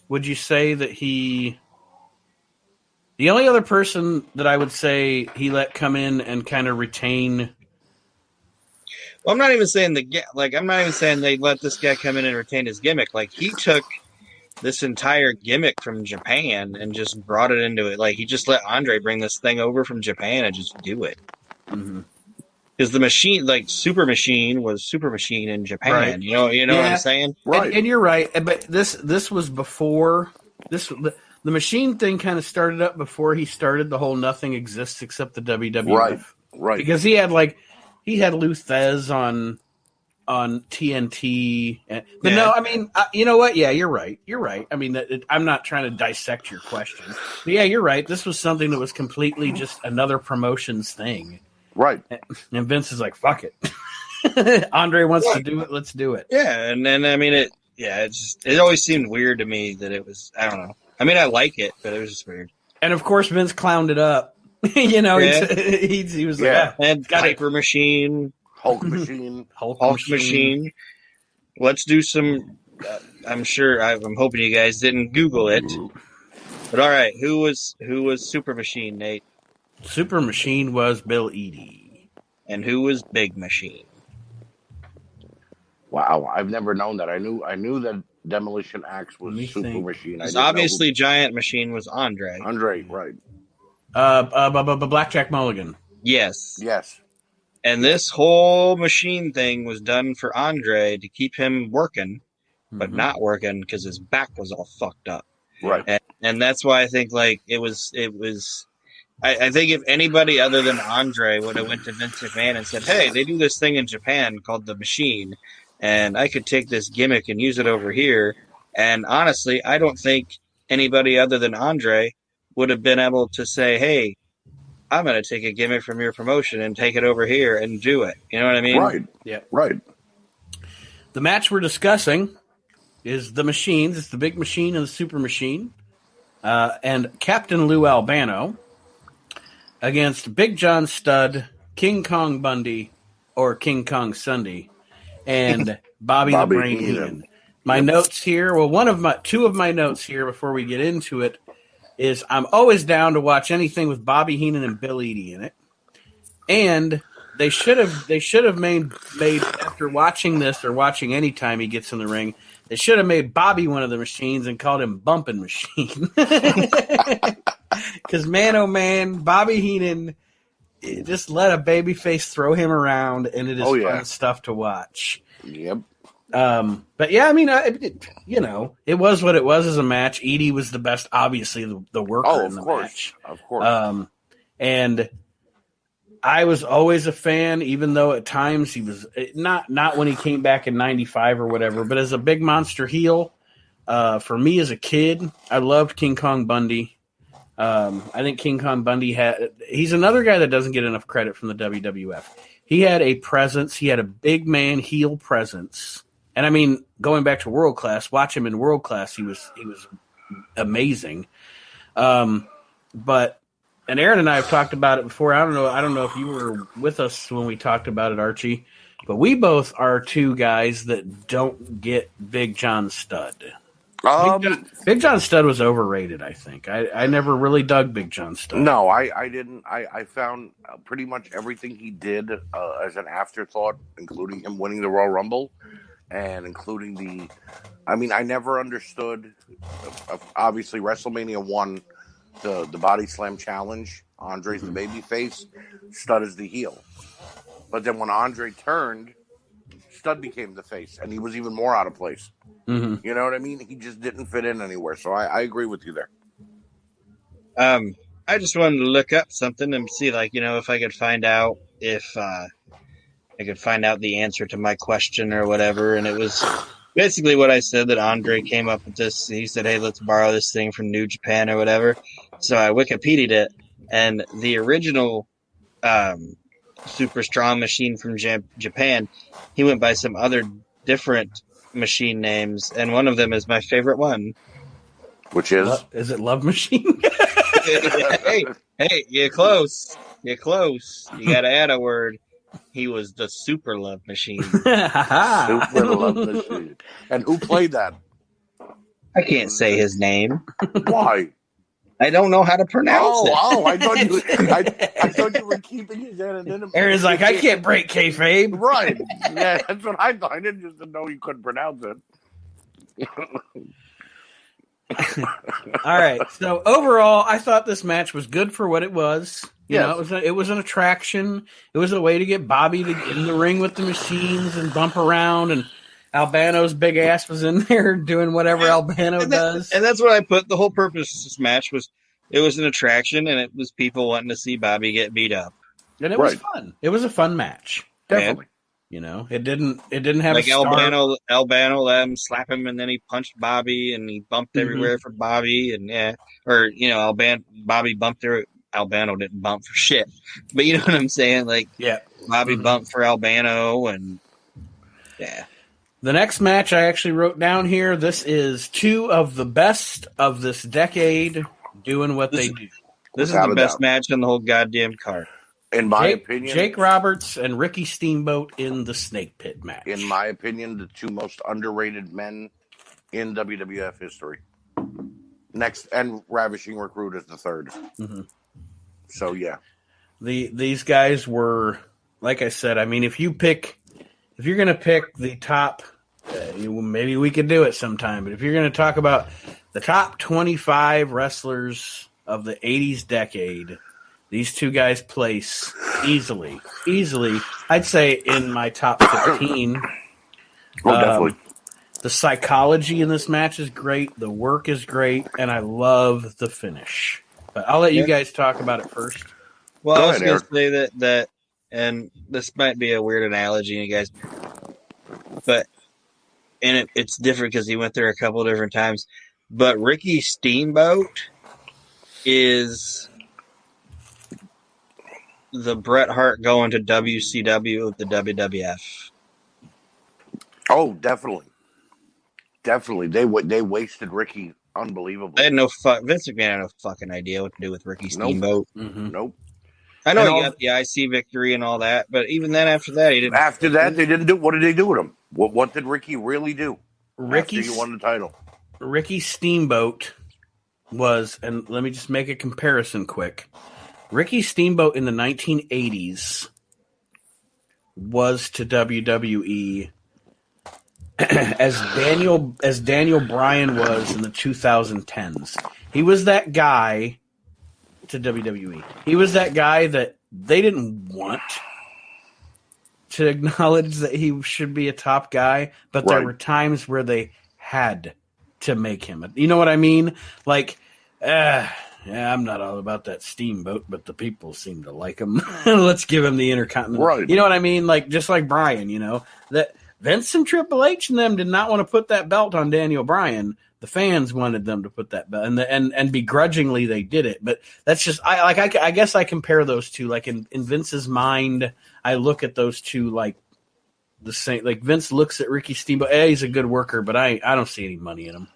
would you say that the only other person that I would say he let come in and kind of retain. Well, I'm not even saying I'm not even saying they let this guy come in and retain his gimmick. Like, he took this entire gimmick from Japan and just brought it into it. Like, he just let Andre bring this thing over from Japan and just do it. Mhm. Because the machine, like Super Machine, was Super Machine in Japan. Right. You know what Yeah. I'm saying? Right. And you're right, but this was before the machine thing kind of started up before he started the whole nothing exists except the WWF. Right. Because he had Lou Thez on TNT. But Yeah. no, I mean, you know what? Yeah, you're right. You're right. I mean, I'm not trying to dissect your question. But yeah, you're right. This was something that was completely just another promotions thing. Right. And Vince is like, fuck it. Andre wants to do it. Let's do it. Yeah, and then I mean it always seemed weird to me that it was. I don't know. I mean, I like it, but it was just weird. And of course, Vince clowned it up. You know, Yeah. he was Yeah. like, And Got it. Hyper Machine, Hulk Machine. Hulk Machine. Let's do some. I'm hoping you guys didn't Google it. But all right, who was Super Machine, Nate, Super Machine was Bill Eadie. and who was Big Machine? Wow, I've never known that. I knew that Demolition Axe Let was me Super think. Machine. I Because didn't know obviously, Giant Machine was Andre. who- Andre, right? Blackjack Mulligan. Yes. Yes. And this whole machine thing was done for Andre to keep him working, but Mhm. not working because his back was all fucked up. Right. And that's why I think like it was. I think if anybody other than Andre would have went to Vince McMahon and said, "Hey, they do this thing in Japan called the Machine, and I could take this gimmick and use it over here." And honestly, I don't think anybody other than Andre would have been able to say, "Hey, I'm going to take a gimmick from your promotion and take it over here and do it." You know what I mean? Right. Yeah. Right. The match we're discussing is the Machines. It's the Big Machine and the Super Machine. And Captain Lou Albano against Big John Studd, King Kong Bundy, or King Kong Sunday, and Bobby the Brain Heenan. Heenan. My notes here, two of my notes here before we get into it is I'm always down to watch anything with Bobby Heenan and Bill Eadie in it. And They should have made after watching this or watching any time he gets in the ring. They should have made Bobby one of the machines and called him Bumpin' Machine. Because man, oh man, Bobby Heenan just let a babyface throw him around, and it is fun stuff to watch. Yep. But yeah, I mean, it was what it was as a match. Edie was the best, obviously the worker in the match. Of course. And I was always a fan, even though at times he was not when he came back in '95 or whatever, but as a big monster heel. For me as a kid, I loved King Kong Bundy. I think King Kong Bundy he's another guy that doesn't get enough credit from the WWF. He had a presence. He had a big man heel presence. And I mean, going back to World Class, watch him in World Class. He was amazing. And Aaron and I have talked about it before. I don't know if you were with us when we talked about it, Archie, but we both are two guys that don't get Big John Studd. Big John Studd was overrated, I think. I never really dug Big John Studd. No, I didn't. I found pretty much everything he did as an afterthought, including him winning the Royal Rumble and including I never understood, obviously, WrestleMania 1, the Body Slam Challenge. Andre's the babyface, Studd is the heel. But then when Andre turned, Studd became the face, and he was even more out of place. Mm-hmm. You know what I mean? He just didn't fit in anywhere. So I agree with you there. I just wanted to look up something and see, if I could find out the answer to my question or whatever. And it was basically what I said, that Andre came up with this. He said, "Hey, let's borrow this thing from New Japan or whatever." So I Wikipedia'd it, and the original Super Strong Machine from Japan, he went by some other different machine names, and one of them is my favorite one, which is it Love Machine? hey, you're close. You gotta add a word. He was the Super Love Machine. Super Love Machine. And who played that? I can't say his name. Why? I don't know how to pronounce it. I thought you were keeping his anonymity. Aaron's like, I can't break kayfabe. Right. Yeah, that's what I thought. I didn't just know you couldn't pronounce it. All right. So overall, I thought this match was good for what it was. You know, it was an attraction. It was a way to get Bobby to get in the ring with the machines and bump around, and Albano's big ass was in there doing whatever Albano does. And that's what I put. The whole purpose of this match was it was an attraction, and it was people wanting to see Bobby get beat up. And it was fun. It was a fun match. Definitely. It didn't have like a star. Albano let him slap him, and then he punched Bobby, and he bumped everywhere for Bobby, and Bobby bumped there. Albano didn't bump for shit, but you know what I'm saying? Bobby bumped for Albano, and The next match I actually wrote down here. This is two of the best of this decade doing what they do. This is the best match in the whole goddamn card. In my opinion, Jake Roberts and Ricky Steamboat in the Snake Pit match. In my opinion, the two most underrated men in WWF history. Next, and Ravishing Recruit is the third. Mm-hmm. So yeah, these guys were, like I said. I mean, if you're going to pick the top, maybe we could do it sometime. But if you're going to talk about the top 25 wrestlers of the 80s decade, these two guys place easily. I'd say in my top 15. Definitely. The psychology in this match is great. The work is great, and I love the finish. But I'll let you guys talk about it first. Well, I was going to say that, and this might be a weird analogy, you guys, but it's different because he went there a couple different times. But Ricky Steamboat is the Bret Hart going to WCW of the WWF. Oh, definitely. They wasted Ricky unbelievably. They had Vince McMahon had no fucking idea what to do with Ricky Steamboat. Nope. I know he got the IC victory and all that, but even then, after that, he didn't. After that, they didn't do. What did they do with him? What did Ricky really do? After he won the title. Ricky Steamboat was, and let me just make a comparison quick. Ricky Steamboat in the 1980s was to WWE as Daniel Bryan was in the 2010s. He was that guy to WWE. He was that guy that they didn't want to acknowledge that he should be a top guy, but there were times where they had to make him. You know what I mean? Like, yeah, I'm not all about that Steamboat, but the people seem to like him. Let's give him the Intercontinental. Right. You know what I mean? Like, just like Bryan, that Vince and Triple H and them did not want to put that belt on Daniel Bryan. The fans wanted them to put that belt, and begrudgingly they did it. But that's just I guess I compare those two. Like in Vince's mind, I look at those two like the same. Like Vince looks at Ricky Steamboat. He's a good worker, but I don't see any money in him.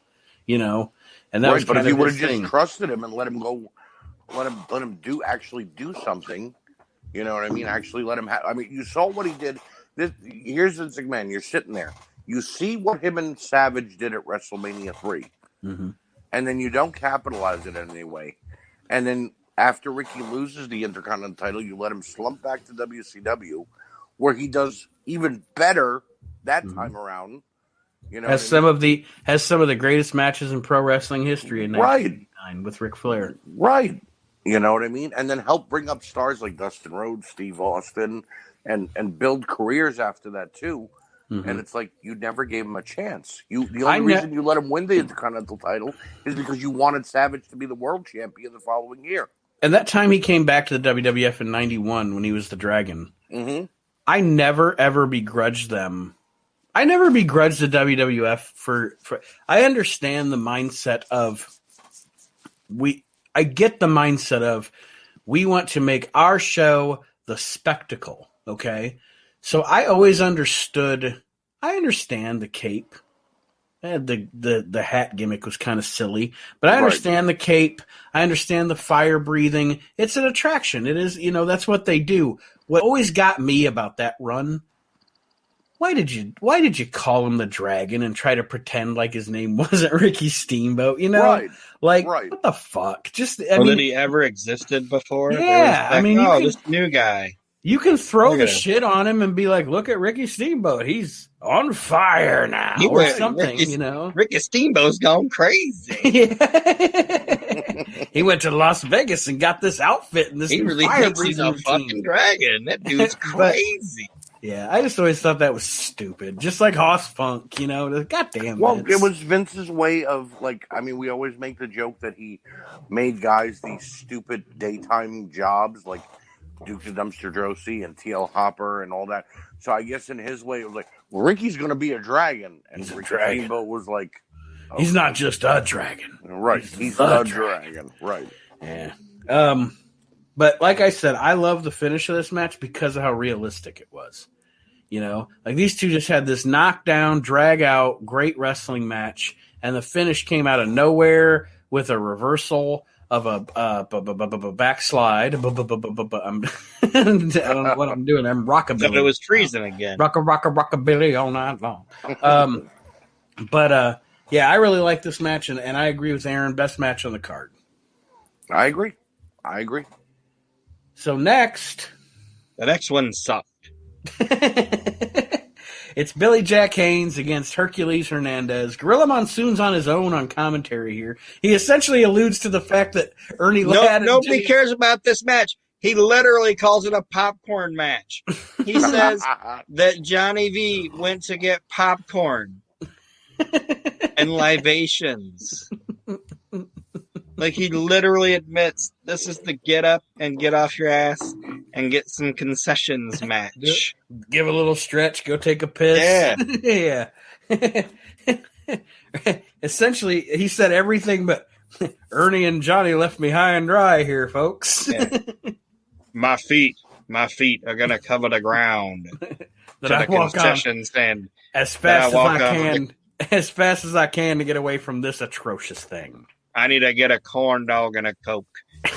And that was but if you would have just trusted him and let him go, let him do something. You know what I mean? Actually, let him have. I mean, you saw what he did. Here's Vince McMahon. You're sitting there. You see what him and Savage did at WrestleMania 3. Mm-hmm. And then you don't capitalize it in any way. And then after Ricky loses the Intercontinental title, you let him slump back to WCW, where he does even better that time around. Has some of the greatest matches in pro wrestling history in 1989 with Ric Flair. Right. You know what I mean? And then help bring up stars like Dustin Rhodes, Steve Austin, and build careers after that too. Mm-hmm. And it's like you never gave him a chance. The only reason you let him win the Intercontinental title is because you wanted Savage to be the world champion the following year. And that time he came back to the WWF in '91 when he was the Dragon. Mm-hmm. I never ever begrudged them. I never begrudged the WWF for. I understand the mindset of I get the mindset of we want to make our show the spectacle. Okay. So I always understood. I understand the cape. The hat gimmick was kind of silly, but I understand the cape. I understand the fire breathing. It's an attraction. It is, that's what they do. What always got me about that run. Why did you call him the Dragon and try to pretend like his name wasn't Ricky Steamboat? What the fuck? Just that he ever existed before? Yeah, this new guy. You can throw the shit on him and be like, look at Ricky Steamboat. He's on fire now. Or something, Ricky Steamboat's gone crazy. He went to Las Vegas and got this outfit and this he really thinks he's a fucking dragon. That dude's crazy. Yeah, I just always thought that was stupid. Just like Hoss Funk, goddamn. Well, Vince. It was Vince's way of, we always make the joke that he made guys these stupid daytime jobs, like Duke the Dumpster Drosy and T.L. Hopper and all that. So I guess in his way, it was like, well, Ricky's going to be a dragon. And Ricky Steamboat was like... Oh, he's not just a dragon. Right. He's the dragon. Right. Yeah. But like I said, I love the finish of this match because of how realistic it was. These two just had this knockdown, drag out, great wrestling match, and the finish came out of nowhere with a reversal of a backslide. I don't know what I'm doing. I'm rockabilly. Except it was treason again. Rockabilly all night long. Yeah, I really like this match, and I agree with Aaron. Best match on the card. I agree. So next. The next one sucked. It's Billy Jack Haynes against Hercules Hernandez. Gorilla Monsoon's on his own on commentary here. He essentially alludes to the fact that Ernie Ladd... Nobody cares about this match. He literally calls it a popcorn match. He says that Johnny V went to get popcorn and libations. Like, he literally admits this is the get up and get off your ass and get some concessions match. Give a little stretch, go take a piss. Yeah. Yeah. Essentially, he said everything but Ernie and Johnny left me high and dry here, folks. Yeah. My feet are going to cover the ground. That I walk on stand as fast as I can to get away from this atrocious thing. I need to get a corn dog and a Coke.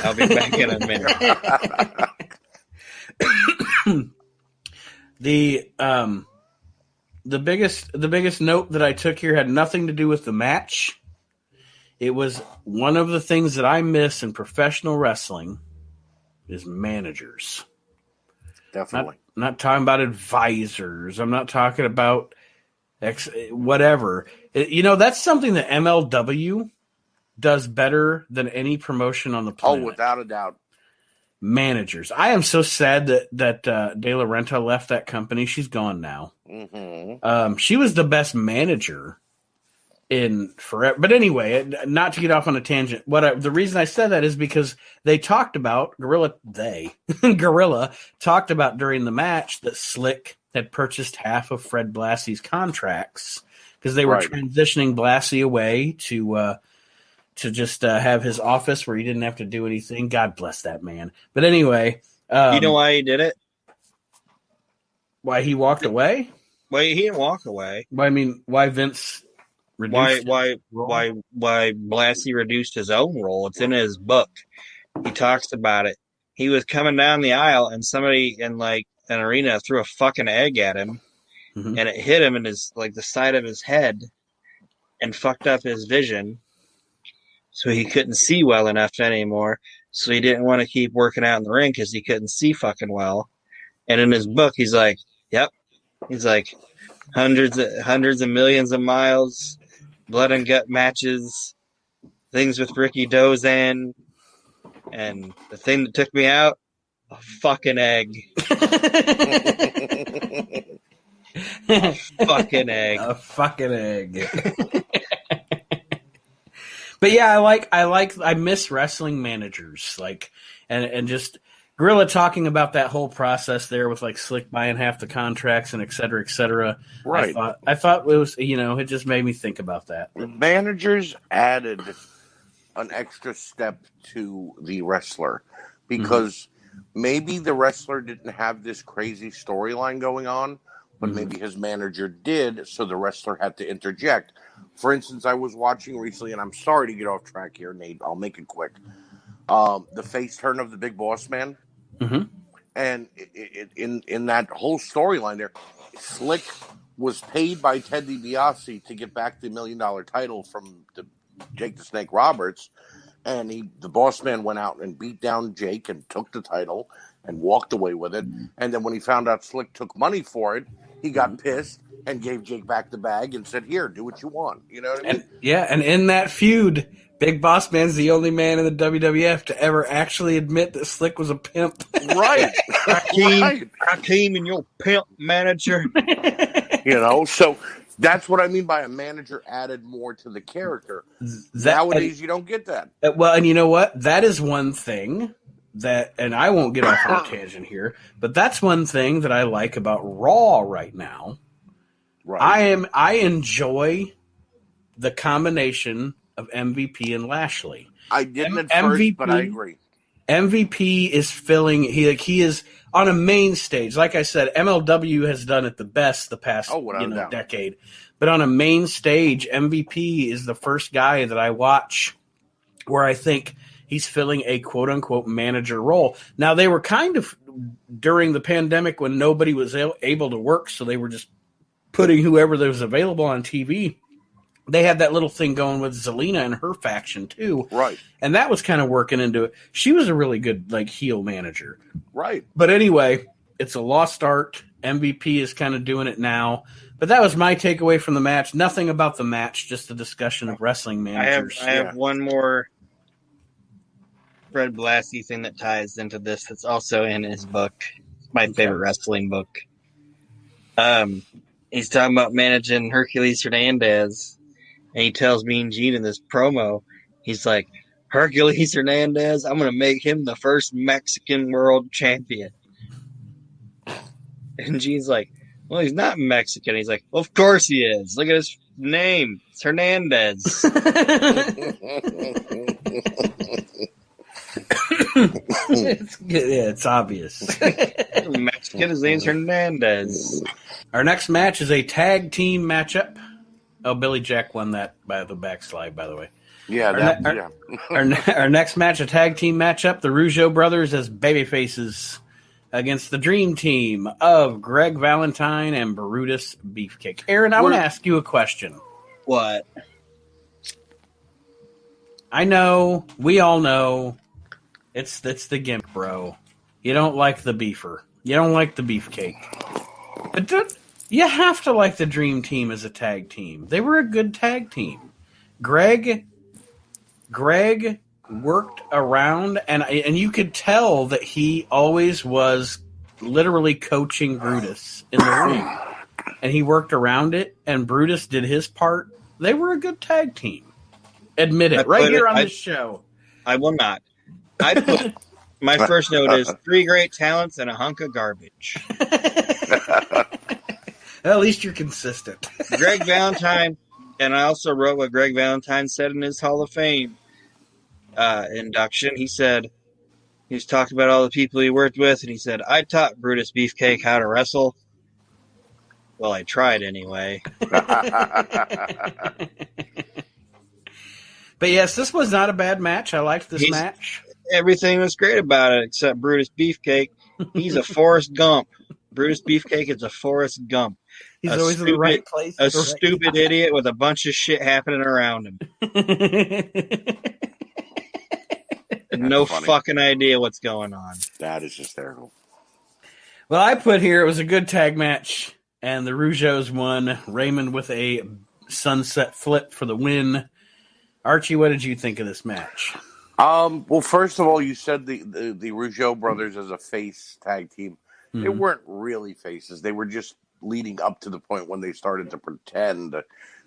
I'll be back in a minute. The biggest note that I took here had nothing to do with the match. It was one of the things that I miss in professional wrestling is managers. definitely. Not talking about advisors. I'm not talking about whatever. That's something that MLW does better than any promotion on the planet. Oh, without a doubt. Managers. I am so sad that De La Renta left that company. She's gone now. Mm-hmm. She was the best manager in forever. But anyway, not to get off on a tangent. The reason I said that is because they talked about Gorilla talked about during the match that Slick had purchased half of Fred Blassie's contracts because they were transitioning Blassie away to just have his office where he didn't have to do anything. God bless that man. But anyway, you know why he did it? Why he walked away? Well, he didn't walk away. Why Vince reduced why Blassie reduced his own role? It's in his book. He talks about it. He was coming down the aisle and somebody in like an arena threw a fucking egg at him, and it hit him in his the side of his head and fucked up his vision. So he couldn't see well enough anymore. So he didn't want to keep working out in the ring because he couldn't see fucking well. And in his book, he's like, "Yep." He's like, hundreds of millions of miles, blood and gut matches, things with Ricky Dozan, and the thing that took me out, a fucking egg. A fucking egg. A fucking egg. But yeah, I miss wrestling managers, and just Gorilla talking about that whole process there with Slick buying half the contracts and et cetera, et cetera. Right. I thought it was, it just made me think about that. The managers added an extra step to the wrestler because maybe the wrestler didn't have this crazy storyline going on, but maybe his manager did, so the wrestler had to interject. For instance, I was watching recently, and I'm sorry to get off track here, Nate. I'll make it quick. The face turn of the Big Boss Man. Mm-hmm. And in that whole storyline there, Slick was paid by Ted DiBiase to get back the $1 million title from Jake the Snake Roberts. And the Boss Man went out and beat down Jake and took the title and walked away with it. And then when he found out Slick took money for it, he got pissed and gave Jake back the bag and said, "Here, do what you want." You know what I mean? And in that feud, Big Boss Man's the only man in the WWF to ever actually admit that Slick was a pimp. Right. Hakeem and your pimp manager. So that's what I mean by a manager added more to the character. Nowadays, you don't get that. Well, and you know what? That is one thing and I won't get off on a tangent here, but that's one thing that I like about Raw right now. Right. I enjoy the combination of MVP and Lashley. I didn't at first, but I agree. MVP is filling. He is on a main stage. Like I said, MLW has done it the best the past decade. But on a main stage, MVP is the first guy that I watch where I think he's filling a quote unquote manager role. Now they were kind of during the pandemic when nobody was able to work, so they were just putting whoever that was available on TV. They had that little thing going with Zelina and her faction too. Right. And that was kind of working into it. She was a really good heel manager. Right. But anyway, it's a lost art. MVP is kind of doing it now. But that was my takeaway from the match. Nothing about the match, just a discussion of wrestling managers. I have one more Fred Blassie thing that ties into this that's also in his book. It's my favorite wrestling book. He's talking about managing Hercules Hernandez. And he tells Mean Gene in this promo, he's like, "Hercules Hernandez, I'm going to make him the first Mexican world champion." And Gene's like, "Well, he's not Mexican." He's like, "Well, of course he is. Look at his name. It's Hernandez." It's obvious. Mexican, his name's Hernandez. Our next match is a tag team matchup. Oh, Billy Jack won that by the backslide, by the way. Yeah, Our next match, a tag team matchup, the Rougeau brothers as babyfaces against the dream team of Greg Valentine and Brutus Beefcake. Aaron, I want to ask you a question. What? I know, we all know, it's the gimp, bro. You don't like the beefer. You don't like the Beefcake. But you have to like the Dream Team as a tag team. They were a good tag team. Greg worked around, and you could tell that he always was literally coaching Brutus in the ring. And he worked around it, and Brutus did his part. They were a good tag team. Admit it, right here on this show. I will not. I put my first note is 3 great talents and a hunk of garbage. At least you're consistent. Greg Valentine, and I also wrote what Greg Valentine said in his Hall of Fame induction. He said, he's talked about all the people he worked with, and he said, I taught Brutus Beefcake how to wrestle. Well, I tried anyway. But yes, this was not a bad match. I liked this match. Everything was great about it except Brutus Beefcake. He's a Forrest Gump. Brutus Beefcake is a Forrest Gump. He's always in the right place. A stupid idiot with a bunch of shit happening around him. No fucking idea what's going on. That is hysterical. Well, I put here it was a good tag match, and the Rougeaus won. Raymond with a sunset flip for the win. Archie, what did you think of this match? Well, first of all, you said the Rougeau brothers as a face tag team. Mm-hmm. They weren't really faces. They were just leading up to the point when they started to pretend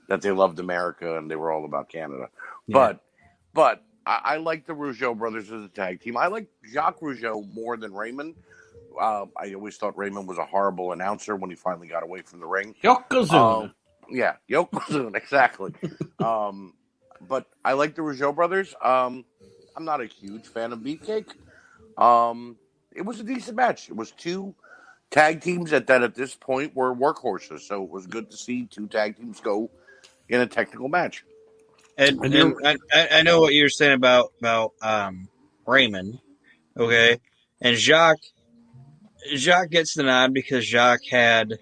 that they loved America and they were all about Canada. Yeah. But I like the Rougeau brothers as a tag team. I like Jacques Rougeau more than Raymond. I always thought Raymond was a horrible announcer when he finally got away from the ring. Yokozuna. Yeah, Yokozuna, exactly. But I like the Rougeau brothers. I'm not a huge fan of Beefcake. It was a decent match. It was 2 tag teams that at this point were workhorses, so it was good to see 2 tag teams go in a technical match. And I know what you're saying about Raymond, okay? And Jacques gets the nod because Jacques had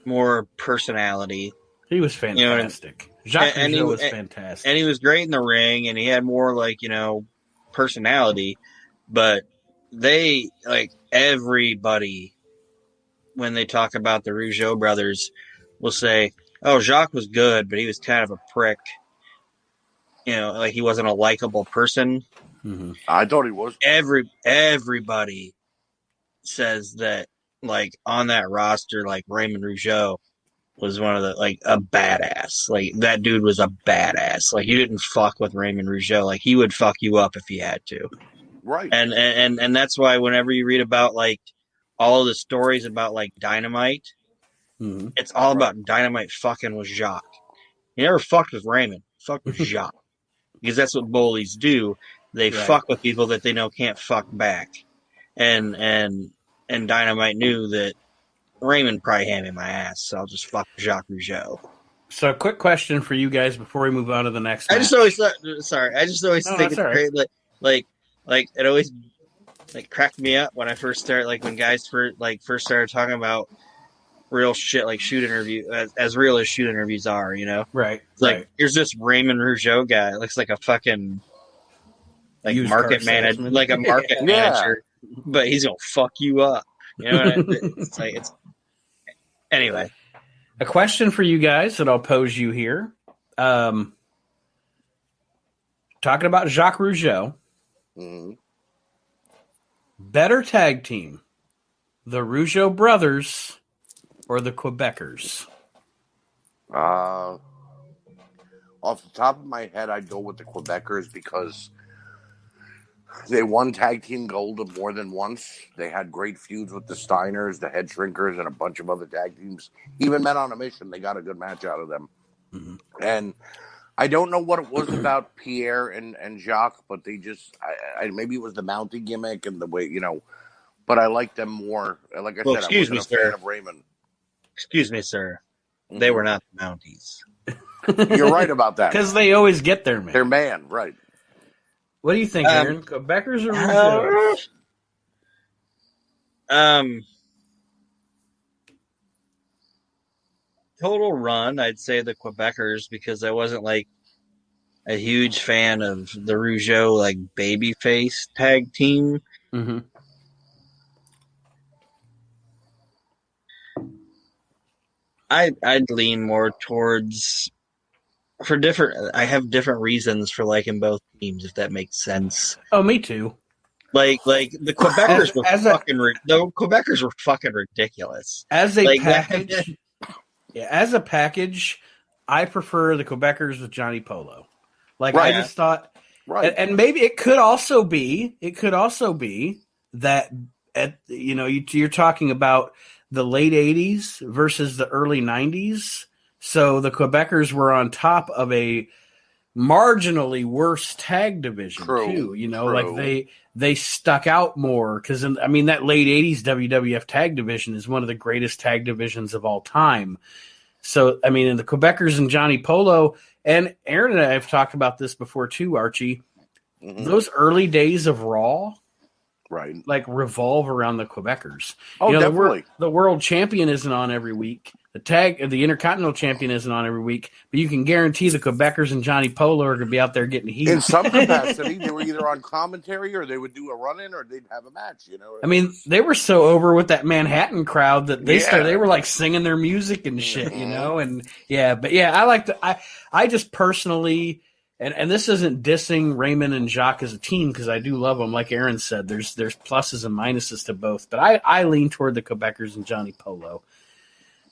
more personality. He was fantastic. Jacques Rougeau was fantastic. And he was great in the ring, and he had more, personality. But they, everybody, when they talk about the Rougeau brothers, will say, oh, Jacques was good, but he was kind of a prick. He wasn't a likable person. Mm-hmm. I thought he was. Everybody says that, on that roster, Raymond Rougeau was one of the, a badass. That dude was a badass. You didn't fuck with Raymond Rougeau. He would fuck you up if he had to. Right. And that's why whenever you read about, all of the stories about, Dynamite, mm-hmm. It's all about Dynamite fucking with Jacques. He never fucked with Raymond. He fucked with Jacques. Because that's what bullies do. They fuck with people that they know can't fuck back. And Dynamite knew that Raymond probably handed my ass, so I'll just fuck Jacques Rougeau. So, a quick question for you guys before we move on to the next match. I just always think it's great. It always cracked me up when I first started, when guys first started talking about real shit, shoot interview, as real as shoot interviews are, Right. Here's this Raymond Rougeau guy. It looks like a fucking market manager, a market manager, but he's gonna fuck you up. It's anyway. A question for you guys that I'll pose you here. Talking about Jacques Rougeau. Mm-hmm. Better tag team, the Rougeau brothers or the Quebecers? Off the top of my head, I'd go with the Quebecers because they won tag team gold more than once. They had great feuds with the Steiners, the Head Shrinkers, and a bunch of other tag teams. Even Men on a Mission, they got a good match out of them. Mm-hmm. And I don't know what it was about Pierre and Jacques, but they just, maybe it was the Mountie gimmick and the way, but I like them more. Like I said, I wasn't a fan of Raymond. Excuse me, sir. Mm-hmm. They were not the Mounties. You're right about that. Because they always get their man. Their man, right. What do you think, Aaron? Quebecers or Rougeau? Total run, I'd say the Quebecers because I wasn't a huge fan of the Rougeau babyface tag team. Mm-hmm. I'd lean more towards for different. I have different reasons for liking both teams, if that makes sense. Oh, me too. Like the Quebecers were fucking ridiculous. As a Like, package, yeah, as a package, I prefer the Quebecers with Johnny Polo. Like Right. I just thought, Right. and maybe it could also be that you're talking about the late '80s versus the early '90s. So the Quebecers were on top of a marginally worse tag division True, too. true. Like they stuck out more because that late '80s WWF tag division is one of the greatest tag divisions of all time. So and the Quebecers and Johnny Polo and Aaron and I have talked about this before too, Archie. Mhm. Those early days of Raw Right. like revolve around the Quebecers. Oh, definitely. The world champion isn't on every week. The Intercontinental champion isn't on every week, but you can guarantee the Quebecers and Johnny Polo are going to be out there getting heat. In some capacity, they were either on commentary or they would do a run-in or they'd have a match. They were so over with that Manhattan crowd that Yeah. they were like singing their music and shit, Mhm. I just personally, and this isn't dissing Raymond and Jacques as a team because I do love them. Like Aaron said, there's pluses and minuses to both, but I lean toward the Quebecers and Johnny Polo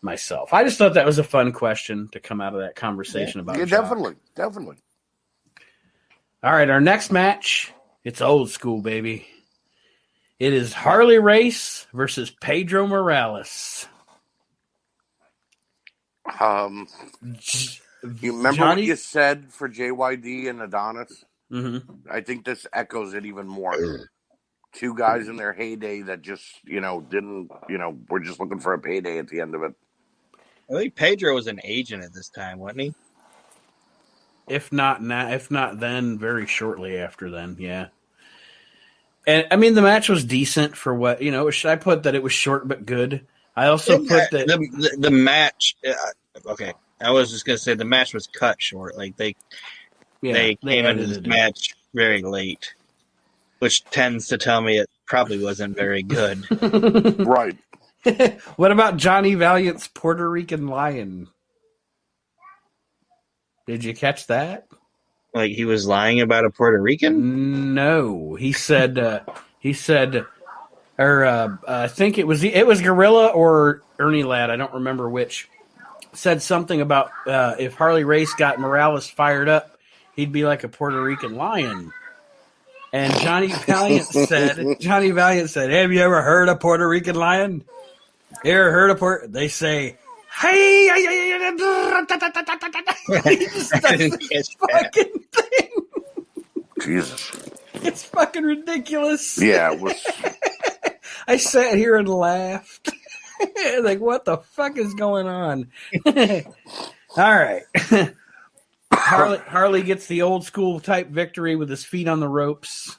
myself. I just thought that was a fun question to come out of that conversation about Jacques. Definitely. All right, our next match, it's old school, baby. It is Harley Race versus Pedro Morales. You remember what you said for JYD and Adonis? Mm-hmm. I think this echoes it even more. Two guys in their heyday that just, were just looking for a payday at the end of it. I think Pedro was an agent at this time, wasn't he? If not then, very shortly after then, yeah. And the match was decent for what I put that it was short but good. I also put that the match. Okay, I was just gonna say the match was cut short. Like they came into this match very late, which tends to tell me it probably wasn't very good. Right. What about Johnny Valiant's Puerto Rican Lion? Did you catch that? Like he was lying about a Puerto Rican? No, he said, I think it was Gorilla or Ernie Ladd. I don't remember which. Said something about if Harley Race got Morales fired up, he'd be like a Puerto Rican lion. And Johnny Valiant said, "Have you ever heard a Puerto Rican lion? You ever heard a Puerto?" They say, "Hey!" He just does this fucking thing. Jesus. It's fucking ridiculous. Yeah, it was. I sat here and laughed. Like, what the fuck is going on? All right. Harley gets the old school type victory with his feet on the ropes.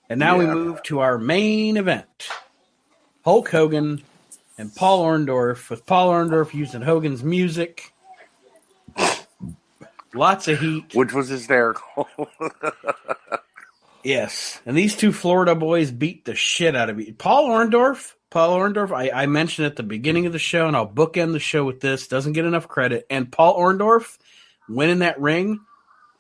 And now we move to our main event. Hulk Hogan and Paul Orndorff, with Paul Orndorff using Hogan's music. Lots of heat. Which was hysterical. Yes. And these two Florida boys beat the shit out of each. Paul Orndorff, I mentioned at the beginning of the show, and I'll bookend the show with this, doesn't get enough credit. And Paul Orndorff went in that ring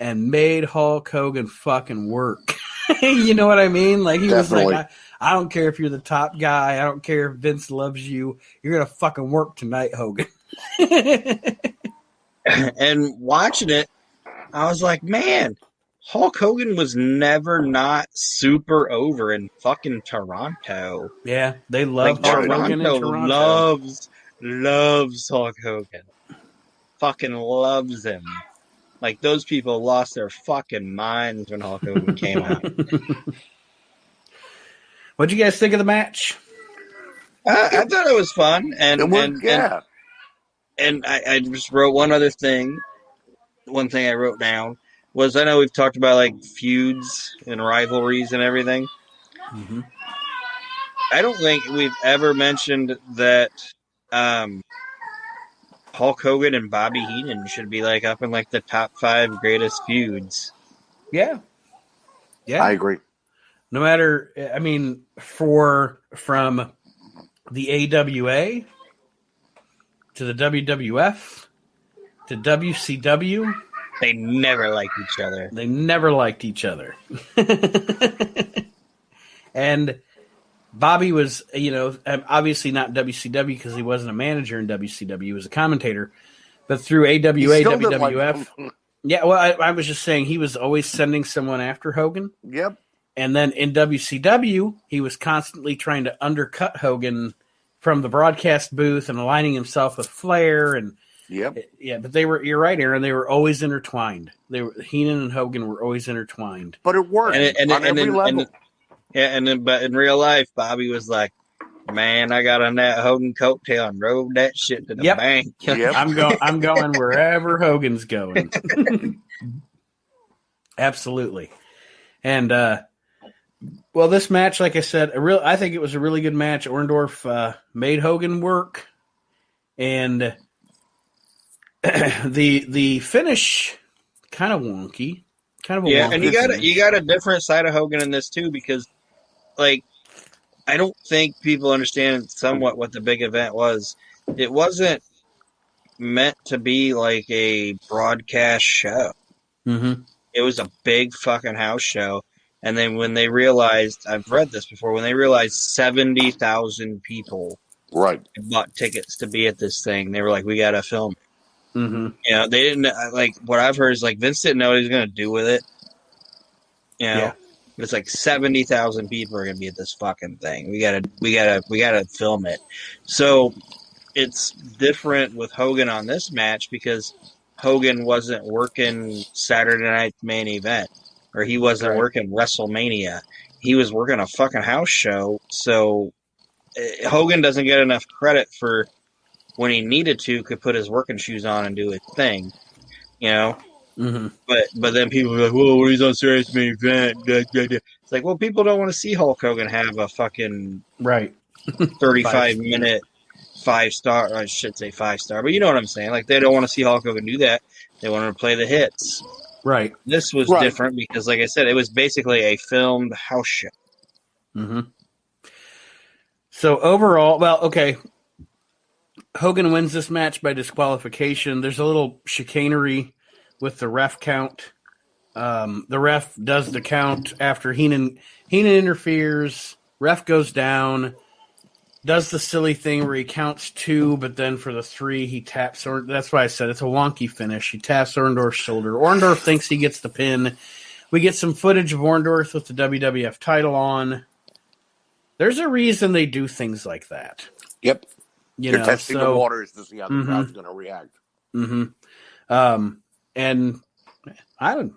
and made Hulk Hogan fucking work. You know what I mean? Like, he Definitely. was like, I don't care if you're the top guy. I don't care if Vince loves you. You're going to fucking work tonight, Hogan. And watching it, I was like, man, Hulk Hogan was never not super over in fucking Toronto. Yeah, they love Like, Hulk Hogan in Toronto Toronto. loves Hulk Hogan. Fucking loves him. Like, those people lost their fucking minds when Hulk Hogan came out. What'd you guys think of the match? I thought it was fun, and It was, yeah. and I just wrote one other thing. One thing I wrote down was, I know we've talked about like feuds and rivalries and everything. Mm-hmm. I don't think we've ever mentioned that Hulk Hogan and Bobby Heenan should be like up in like the top 5 greatest feuds. Yeah. I agree. No matter, I mean, from the AWA to the WWF to WCW. They never liked each other. They never liked each other. And Bobby was, obviously not WCW because he wasn't a manager in WCW. He was a commentator. But through AWA, He still didn't like WWF. him. Yeah, well, I was just saying he was always sending someone after Hogan. Yep. And then in WCW, he was constantly trying to undercut Hogan from the broadcast booth and aligning himself with Flair. And Yep. yeah, but you're right, Aaron. They were always intertwined. Heenan and Hogan were always intertwined. But it worked on every level. But in real life, Bobby was like, "Man, I got on that Hogan coattail and rode that shit to the bank." Yep. I'm going wherever Hogan's going. Absolutely. And well, this match, like I said, I think it was a really good match. Orndorff made Hogan work, and the finish kind of wonky. Kind of a yeah, wonky and finish. you got a different side of Hogan in this too, because like I don't think people understand somewhat what the big event was. It wasn't meant to be like a broadcast show. Mm-hmm. It was a big fucking house show. And then when they realized, I've read this before, when they realized 70,000 people bought tickets to be at this thing, they were like, we got to film. Mm-hmm. You know, they didn't, like, what I've heard is like Vince didn't know what he was going to do with it. You know, but it's like 70,000 people are going to be at this fucking thing. We gotta film it. So it's different with Hogan on this match because Hogan wasn't working Saturday Night's Main Event, or he wasn't working WrestleMania. He was working a fucking house show. So Hogan doesn't get enough credit for when he needed to, could put his working shoes on and do his thing, you know? Mm-hmm. But then people are like, well, when he's on Saturday Night's Main Event, it's like, well, people don't want to see Hulk Hogan have a fucking 35-minute 5-star, I should say 5-star, but you know what I'm saying. Like, they don't want to see Hulk Hogan do that. They want to play the hits. Right. This was different because, like I said, it was basically a filmed house show. Mm-hmm. So overall, well, okay, Hogan wins this match by disqualification. There's a little chicanery with the ref count. The ref does the count after Heenan interferes. Ref goes down, does the silly thing where he counts 2, but then for the 3 he taps. That's why I said it's a wonky finish. He taps Orndorff's shoulder. Orndorff thinks he gets the pin. We get some footage of Orndorff with the WWF title on. There's a reason they do things like that. Yep. They're testing the waters to see how the crowd's going to react. Mm-hmm. And I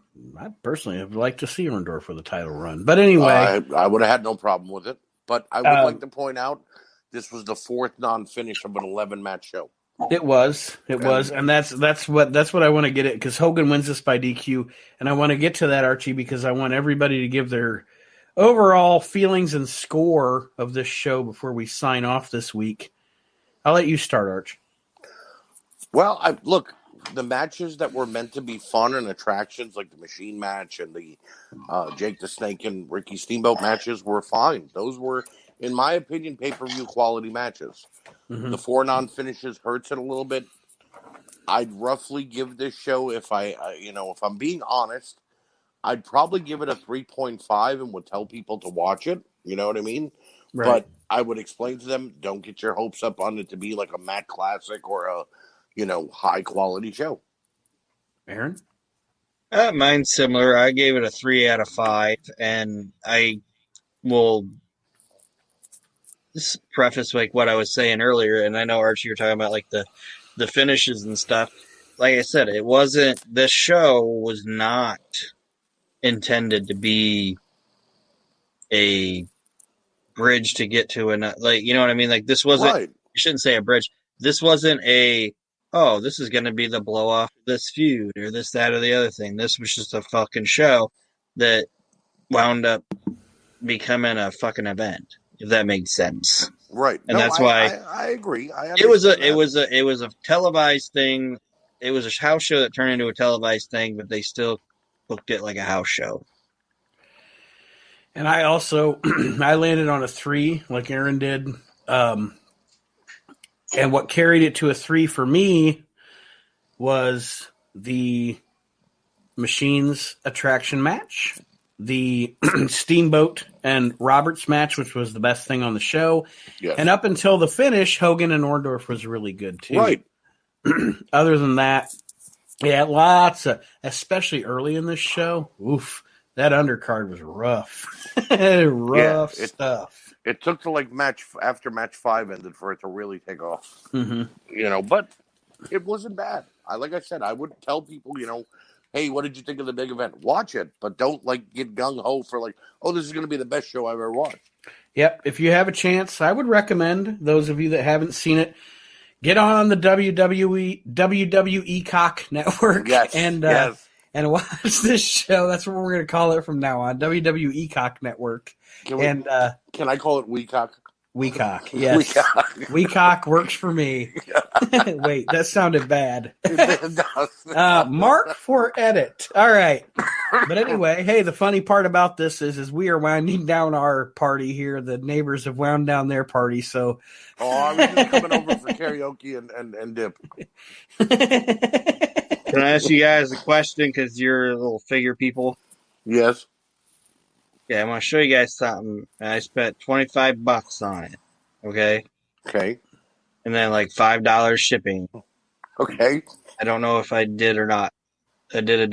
personally would like to see Orndorff for the title run. But anyway. I would have had no problem with it. But I would like to point out this was the 4th non-finish of an 11-match show. It was, and that's what I want to get at, because Hogan wins this by DQ, and I want to get to that, Archie, because I want everybody to give their overall feelings and score of this show before we sign off this week. I'll let you start, Arch. Well, look, the matches that were meant to be fun and attractions, like the Machine match and the Jake the Snake and Ricky Steamboat matches, were fine. Those were, in my opinion, pay-per-view quality matches. Mm-hmm. The 4 non-finishes hurts it a little bit. I'd roughly give this show, if I'm being honest, I'd probably give it a 3.5 and would tell people to watch it. You know what I mean? Right. But I would explain to them, don't get your hopes up on it to be like a Matt Classic or a, high quality show. Aaron? Mine's similar. I gave it a 3 out of 5, and I will just preface like what I was saying earlier. And I know, Archie, you're talking about like the finishes and stuff. Like I said, this show was not intended to be a bridge to get to another, like, you know what I mean? Like, this wasn't, you shouldn't say a bridge. This wasn't this is going to be the blow off of this feud or this, that, or the other thing. This was just a fucking show that wound up becoming a fucking event, if that makes sense. Right. And that's why I agree. It was a televised thing. It was a house show that turned into a televised thing, but they still booked it like a house show. And I also I landed on a 3, like Aaron did. And what carried it to a 3 for me was the Machines attraction match, the Steamboat and Roberts match, which was the best thing on the show. Yes. And up until the finish, Hogan and Orndorff was really good too. Right. Other than that, yeah, lots of, especially early in this show, oof, that undercard was rough. rough stuff. It took to like after match 5 ended for it to really take off. Mm-hmm. You know, but it wasn't bad. Like I said, I would tell people, you know, hey, what did you think of the big event? Watch it, but don't like get gung ho for like, oh, this is going to be the best show I've ever watched. Yep. If you have a chance, I would recommend those of you that haven't seen it, get on the WWE Cock Network and watch this show. That's what we're going to call it from now on, WWE Cock Network. Can I call it Weecock? Weecock, yes. Weecock works for me. Wait, that sounded bad. Mark for edit. All right. But anyway, hey, the funny part about this is we are winding down our party here. The neighbors have wound down their party, so. I was just coming over for karaoke and dip. Can I ask you guys a question because you're little figure people? Yes. Yeah, I want to show you guys something. I spent $25 on it. Okay. Okay. And then like $5 shipping. Okay. I don't know if I did or not. I did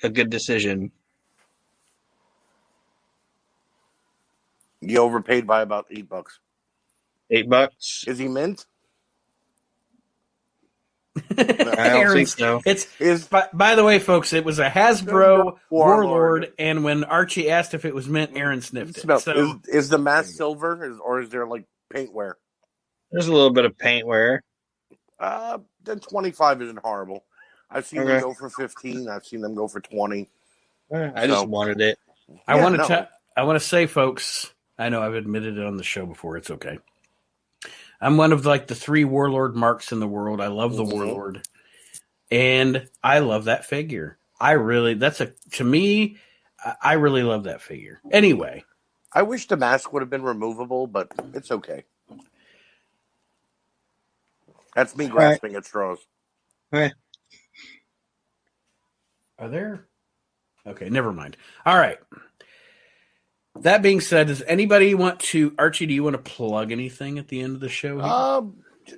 a good decision. You overpaid by about $8. $8? Is he mint? I don't think so. By the way, folks, it was a Hasbro Warlord, and when Archie asked if it was mint, Aaron sniffed it. So, is the mask silver, or is there like paintwear? There's a little bit of paintwear. Then 25 isn't horrible. I've seen them go for 15. I've seen them go for 20. I just wanted it. I want to say, folks, I know I've admitted it on the show before. It's okay. I'm one of like the 3 Warlord marks in the world. I love the Warlord, and I love that figure. I really love that figure. Anyway, I wish the mask would have been removable, but it's okay. That's me grasping at straws. Okay. Are there? Okay, never mind. All right. That being said, does anybody want to, Archie, do you want to plug anything at the end of the show here?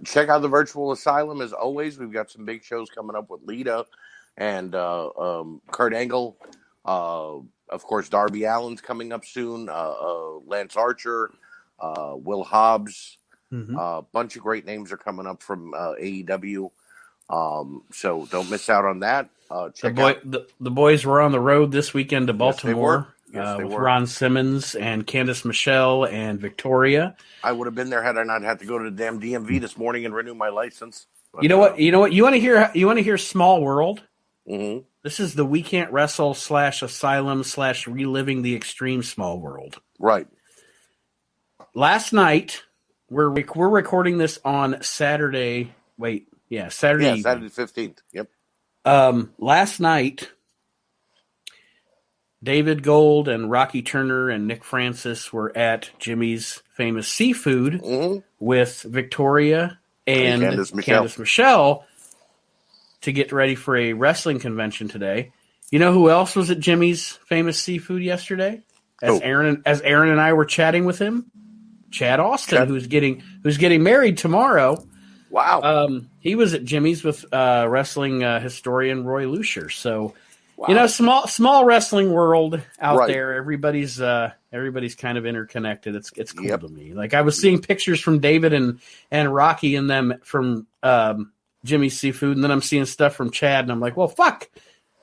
Check out the Virtual Asylum as always. We've got some big shows coming up with Lita and Kurt Angle. Of course, Darby Allin's coming up soon. Lance Archer, Will Hobbs. A bunch of great names are coming up from AEW. So don't miss out on that. The boys were on the road this weekend to Baltimore. Yes, they with were. Ron Simmons and Candice Michelle and Victoria. I would have been there had I not had to go to the damn DMV this morning and renew my license. But, you know what? You want to hear Small World? Mm-hmm. This is the We Can't Wrestle /Asylum / Reliving the Extreme Small World. Right. Last night, we're recording this on Saturday. Saturday. Yeah, Saturday the 15th. Yep. Last night, David Gold and Rocky Turner and Nick Francis were at Jimmy's Famous Seafood with Victoria and Candice Michelle to get ready for a wrestling convention today. You know who else was at Jimmy's Famous Seafood yesterday? As Aaron and I were chatting with him, Chad Austin, who's getting married tomorrow. Wow. He was at Jimmy's with wrestling historian Roy Lucier. So. Wow. You know, small wrestling world out there. Everybody's kind of interconnected. It's cool to me. Like I was seeing pictures from David and Rocky and them from Jimmy's Seafood, and then I'm seeing stuff from Chad, and I'm like, well, fuck,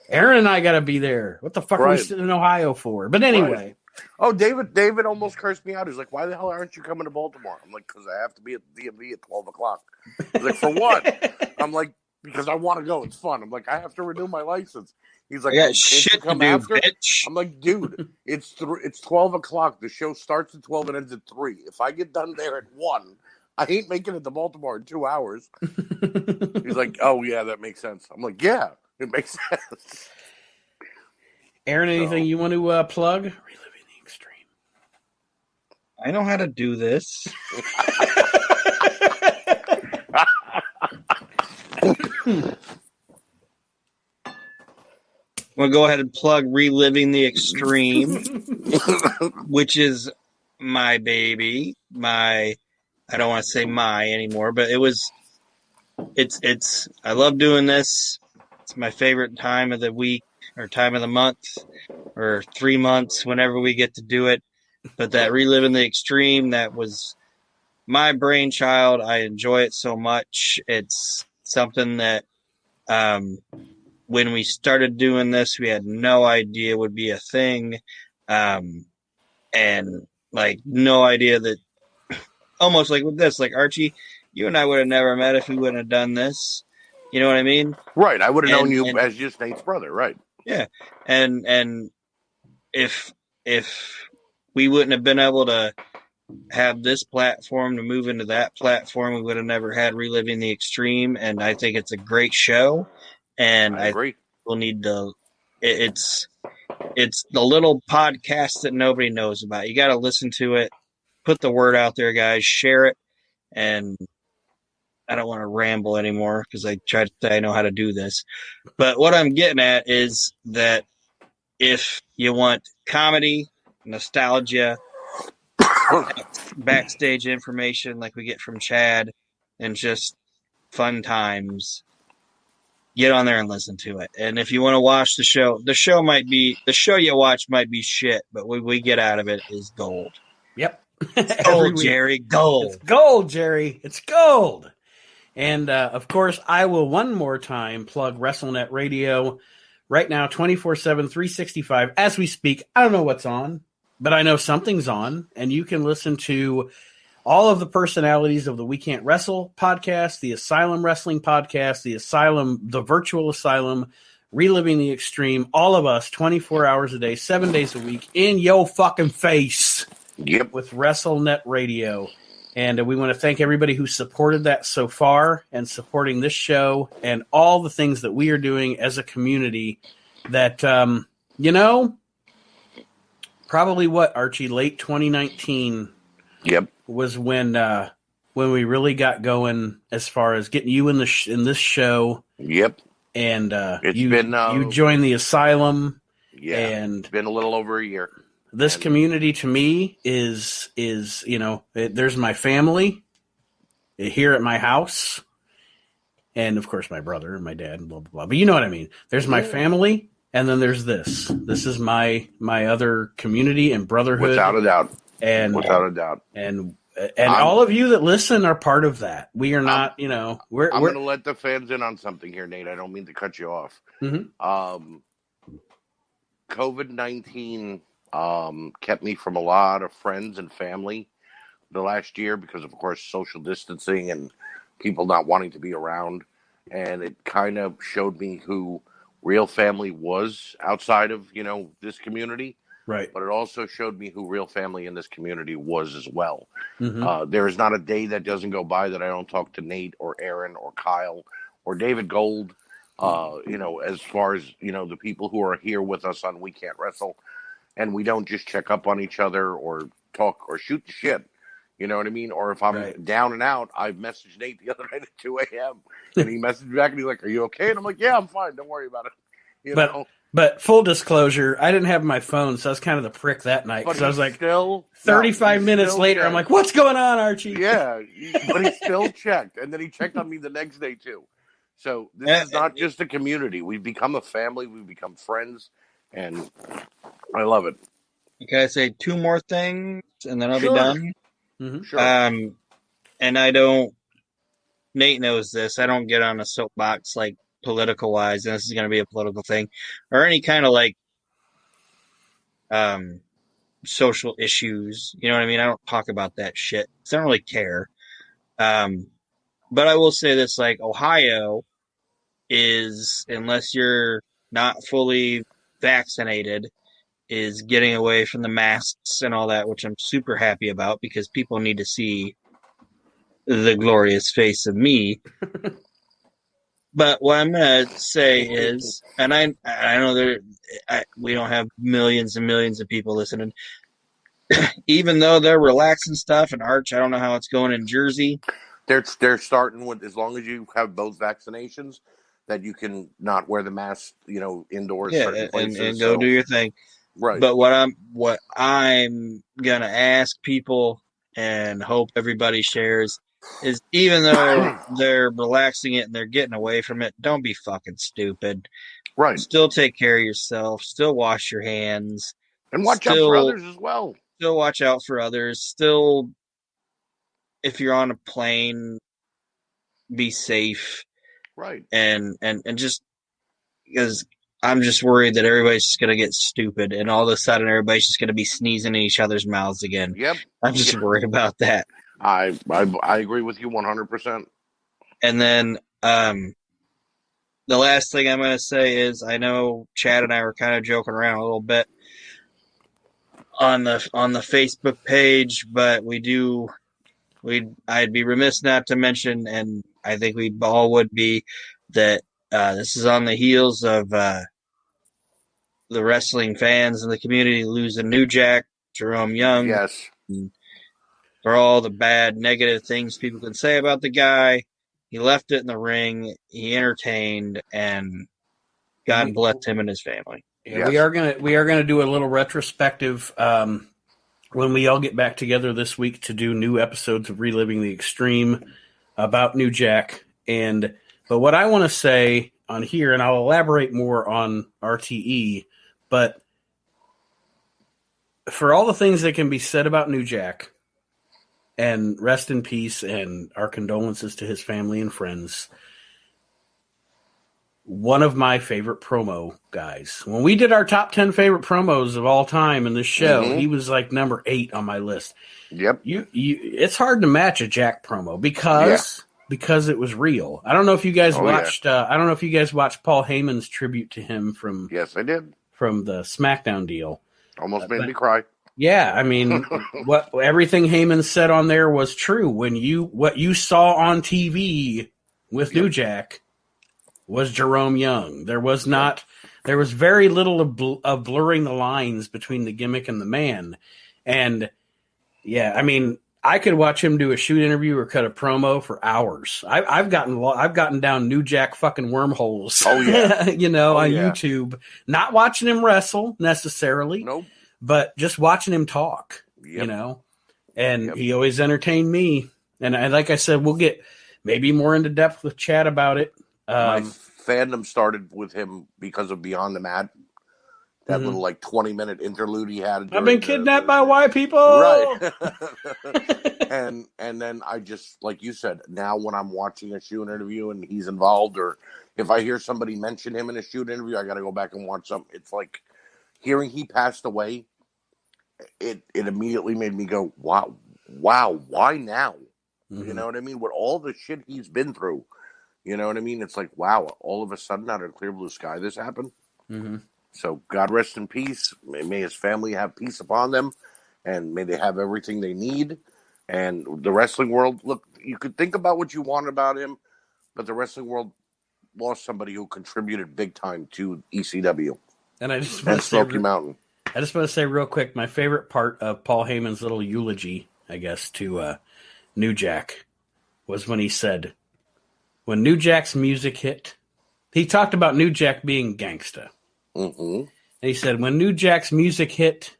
Aaron and I got to be there. What the fuck are we sitting in Ohio for? But anyway. Right. Oh, David almost cursed me out. He's like, why the hell aren't you coming to Baltimore? I'm like, because I have to be at the DMV at 12 o'clock. He's like, for what? I'm like, because I want to go. It's fun. I'm like, I have to renew my license. He's like, I got shit to do, bitch. I'm like, dude, it's 12 o'clock. The show starts at 12 and ends at 3. If I get done there at 1, I ain't making it to Baltimore in 2 hours. He's like, oh, yeah, that makes sense. I'm like, yeah, it makes sense. Aaron, anything you want to plug? Reliving the Extreme. I know how to do this. I'm going to go ahead and plug Reliving the Extreme, which is my baby. I don't want to say my anymore, but I love doing this. It's my favorite time of the week or time of the month or 3 months, whenever we get to do it. But that Reliving the Extreme, that was my brainchild. I enjoy it so much. It's something that, when we started doing this, we had no idea would be a thing. And like no idea that, almost like with this, like Archie, you and I would have never met if we wouldn't have done this. You know what I mean? Right. I would have known you as just Nate's brother. Right. Yeah. And if we wouldn't have been able to have this platform to move into that platform, we would have never had Reliving the Extreme. And I think it's a great show. And I agree. We'll need to. It's the little podcast that nobody knows about. You got to listen to it. Put the word out there, guys. Share it. And I don't want to ramble anymore because I try to say I know how to do this. But what I'm getting at is that if you want comedy, nostalgia, backstage information like we get from Chad, and just fun times, get on there and listen to it. And if you want to watch the show you watch might be shit, but what we get out of it is gold. Yep. Gold, Jerry. Gold. It's gold, Jerry. It's gold. And, of course, I will one more time plug WrestleNet Radio right now, 24/7, 365. As we speak, I don't know what's on, but I know something's on. And you can listen to all of the personalities of the We Can't Wrestle podcast, the Asylum Wrestling podcast, the Virtual Asylum, Reliving the Extreme, all of us 24 hours a day, 7 days a week in your fucking face. Yep. With WrestleNet Radio. And we want to thank everybody who supported that so far and supporting this show and all the things that we are doing as a community that, probably what, Archie, late 2019 Yep. was when we really got going as far as getting you in this show. Yep. And you joined the Asylum. Yeah. And it's been a little over a year. This community to me is there's my family here at my house, and of course my brother and my dad and blah blah blah. But you know what I mean. There's my family, and then there's this. This is my other community and brotherhood, without a doubt. And all of you that listen are part of that. We are not, I'm going to let the fans in on something here, Nate. I don't mean to cut you off. Mm-hmm. COVID-19 kept me from a lot of friends and family the last year because of course, social distancing and people not wanting to be around. And it kind of showed me who real family was outside of, this community. Right. But it also showed me who real family in this community was as well. Mm-hmm. There is not a day that doesn't go by that I don't talk to Nate or Aaron or Kyle or David Gold, as far as, the people who are here with us on We Can't Wrestle. And we don't just check up on each other or talk or shoot the shit. You know what I mean? Or if I'm down and out, I messaged Nate the other night at 2 a.m. and he messaged me back and he's like, "Are you okay?" And I'm like, "Yeah, I'm fine. Don't worry about it." But full disclosure, I didn't have my phone, so I was kind of the prick that night. Because I was like, 35 minutes later, I'm like, "What's going on, Archie?" Yeah, but he still checked. And then he checked on me the next day, too. So this is not just a community. We've become a family. We've become friends. And I love it. Can I say two more things and then I'll be done? Mm-hmm. Sure. And Nate knows this. I don't get on a soapbox like political wise, and this is going to be a political thing or any kind of like social issues. You know what I mean? I don't talk about that shit. I don't really care. But I will say this, like Ohio is, unless you're not fully vaccinated, is getting away from the masks and all that, which I'm super happy about because people need to see the glorious face of me. But what I'm going to say is, and I know we don't have millions and millions of people listening, even though they're relaxing stuff, and Arch, I don't know how it's going in Jersey. They're starting with, as long as you have both vaccinations, that you can not wear the mask, indoors. Yeah, certain places, and go do your thing. Right. But what I'm gonna ask people and hope everybody shares is, even though they're relaxing it and they're getting away from it, don't be fucking stupid. Right. Still take care of yourself. Still wash your hands. And watch out for others as well. Still watch out for others. Still, if you're on a plane, be safe. Right. And just, because I'm just worried that everybody's just going to get stupid and all of a sudden everybody's just going to be sneezing in each other's mouths again. Yep. I'm just worried about that. I agree with you 100%. And then the last thing I'm going to say is, I know Chad and I were kind of joking around a little bit on the Facebook page, but I'd be remiss not to mention, and I think we all would be, that this is on the heels of the wrestling fans in the community losing New Jack, Jerome Young. Yes. For all the bad, negative things people can say about the guy, he left it in the ring. He entertained, and God bless him and his family. Yeah, yes. we are gonna do a little retrospective when we all get back together this week to do new episodes of Reliving the Extreme about New Jack. But what I want to say on here, and I'll elaborate more on RTE, but for all the things that can be said about New Jack, and rest in peace, and our condolences to his family and friends, one of my favorite promo guys. When we did our top 10 favorite promos of all time in this show, he was like number 8 on my list. Yep. It's hard to match a Jack promo because it was real. I don't know if you guys watched. I don't know if you guys watched Paul Heyman's tribute to him from. Yes, I did. From the SmackDown deal. Almost made me cry. Yeah, I mean, everything Heyman said on there was true. What you saw on TV with New Jack was Jerome Young. There was very little of blurring the lines between the gimmick and the man. And yeah, I mean, I could watch him do a shoot interview or cut a promo for hours. I've gotten down New Jack fucking wormholes. Oh yeah, on YouTube. Not watching him wrestle necessarily. Nope. But just watching him talk, and he always entertained me. And like I said, we'll get maybe more into depth with Chad about it. My fandom started with him because of Beyond the Mat. That little 20-minute interlude he had. I've been kidnapped by white people. Right. and then I just, like you said, now when I'm watching a shoot interview and he's involved, or if I hear somebody mention him in a shoot interview, I got to go back and watch something. It's like hearing he passed away. It immediately made me go, wow, why now? You know what I mean? With all the shit he's been through, you know what I mean? It's like, wow, all of a sudden out of clear blue sky this happened. So God rest in peace. May his family have peace upon them, and may they have everything they need. And the wrestling world, look, you could think about what you want about him, but the wrestling world lost somebody who contributed big time to ECW and Smoky Mountain. I just want to say real quick, my favorite part of Paul Heyman's little eulogy, I guess, to New Jack was when he said, when New Jack's music hit, he talked about New Jack being gangsta. And he said, when New Jack's music hit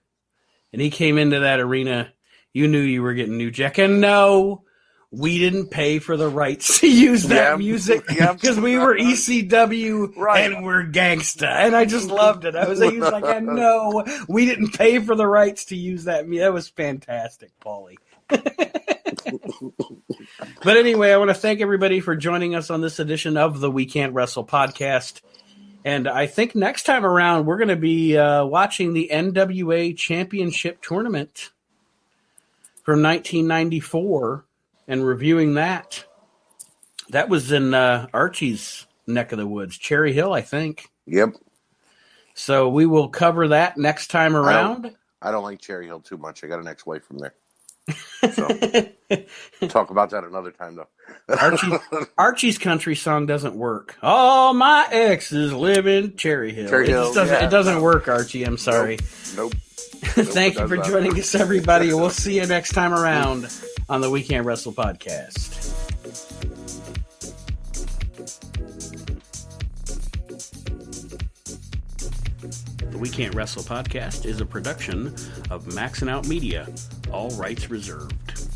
and he came into that arena, you knew you were getting New Jack. And no, we didn't pay for the rights to use that music because we were ECW and we're gangsta. And I just loved it. He was like, no, we didn't pay for the rights to use that. That was fantastic, Paulie. But anyway, I want to thank everybody for joining us on this edition of the We Can't Wrestle podcast. And I think next time around, we're going to be watching the NWA Championship Tournament from 1994 and reviewing that. That was in Archie's neck of the woods, Cherry Hill, I think. Yep. So we will cover that next time around. I don't like Cherry Hill too much. I got an ex-wife from there. So talk about that another time, though. Archie's country song doesn't work. All my exes live in Cherry Hill. It doesn't work, Archie. I'm sorry. Nope. Thank you for joining us, everybody. We'll see you next time around on the We Can't Wrestle podcast. We Can't Wrestle podcast is a production of Maxin' Out Media. All rights reserved.